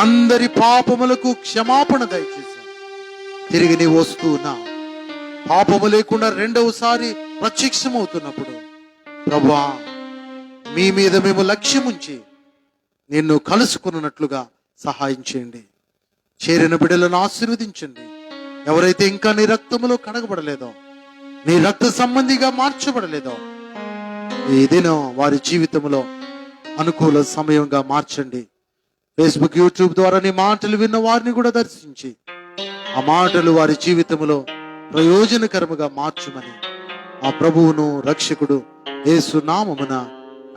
అందరి పాపములకు క్షమాపణ దయచేశావు. తిరిగి నీవు వస్తూ ఉన్నా పాపము లేకుండా రెండవసారి ప్రత్యక్షమవుతున్నప్పుడు ప్రభువా, మీ మీద మేము లక్ష్యముంచి నిన్ను కలుసుకున్నట్లుగా సహాయం చేయండి. చేరిన బిడ్డలను ఆశీర్వదించండి. ఎవరైతే ఇంకా నీ రక్తములో కడగబడలేదో, నీ రక్త సంబంధిగా మార్చబడలేదో, ఈ దినం వారి జీవితంలో అనుకూల సమయంగా మార్చండి. ఫేస్బుక్, యూట్యూబ్ ద్వారా నీ మాటలు విన్న వారిని కూడా దర్శించి ఆ మాటలు వారి జీవితంలో ప్రయోజనకరముగా మార్చుమని ఆ ప్రభువును రక్షకుడు యేసు నామమున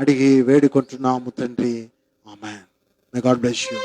అడిగి వేడుకుంటున్నాము తండ్రి. ఆమేన్. May God bless you.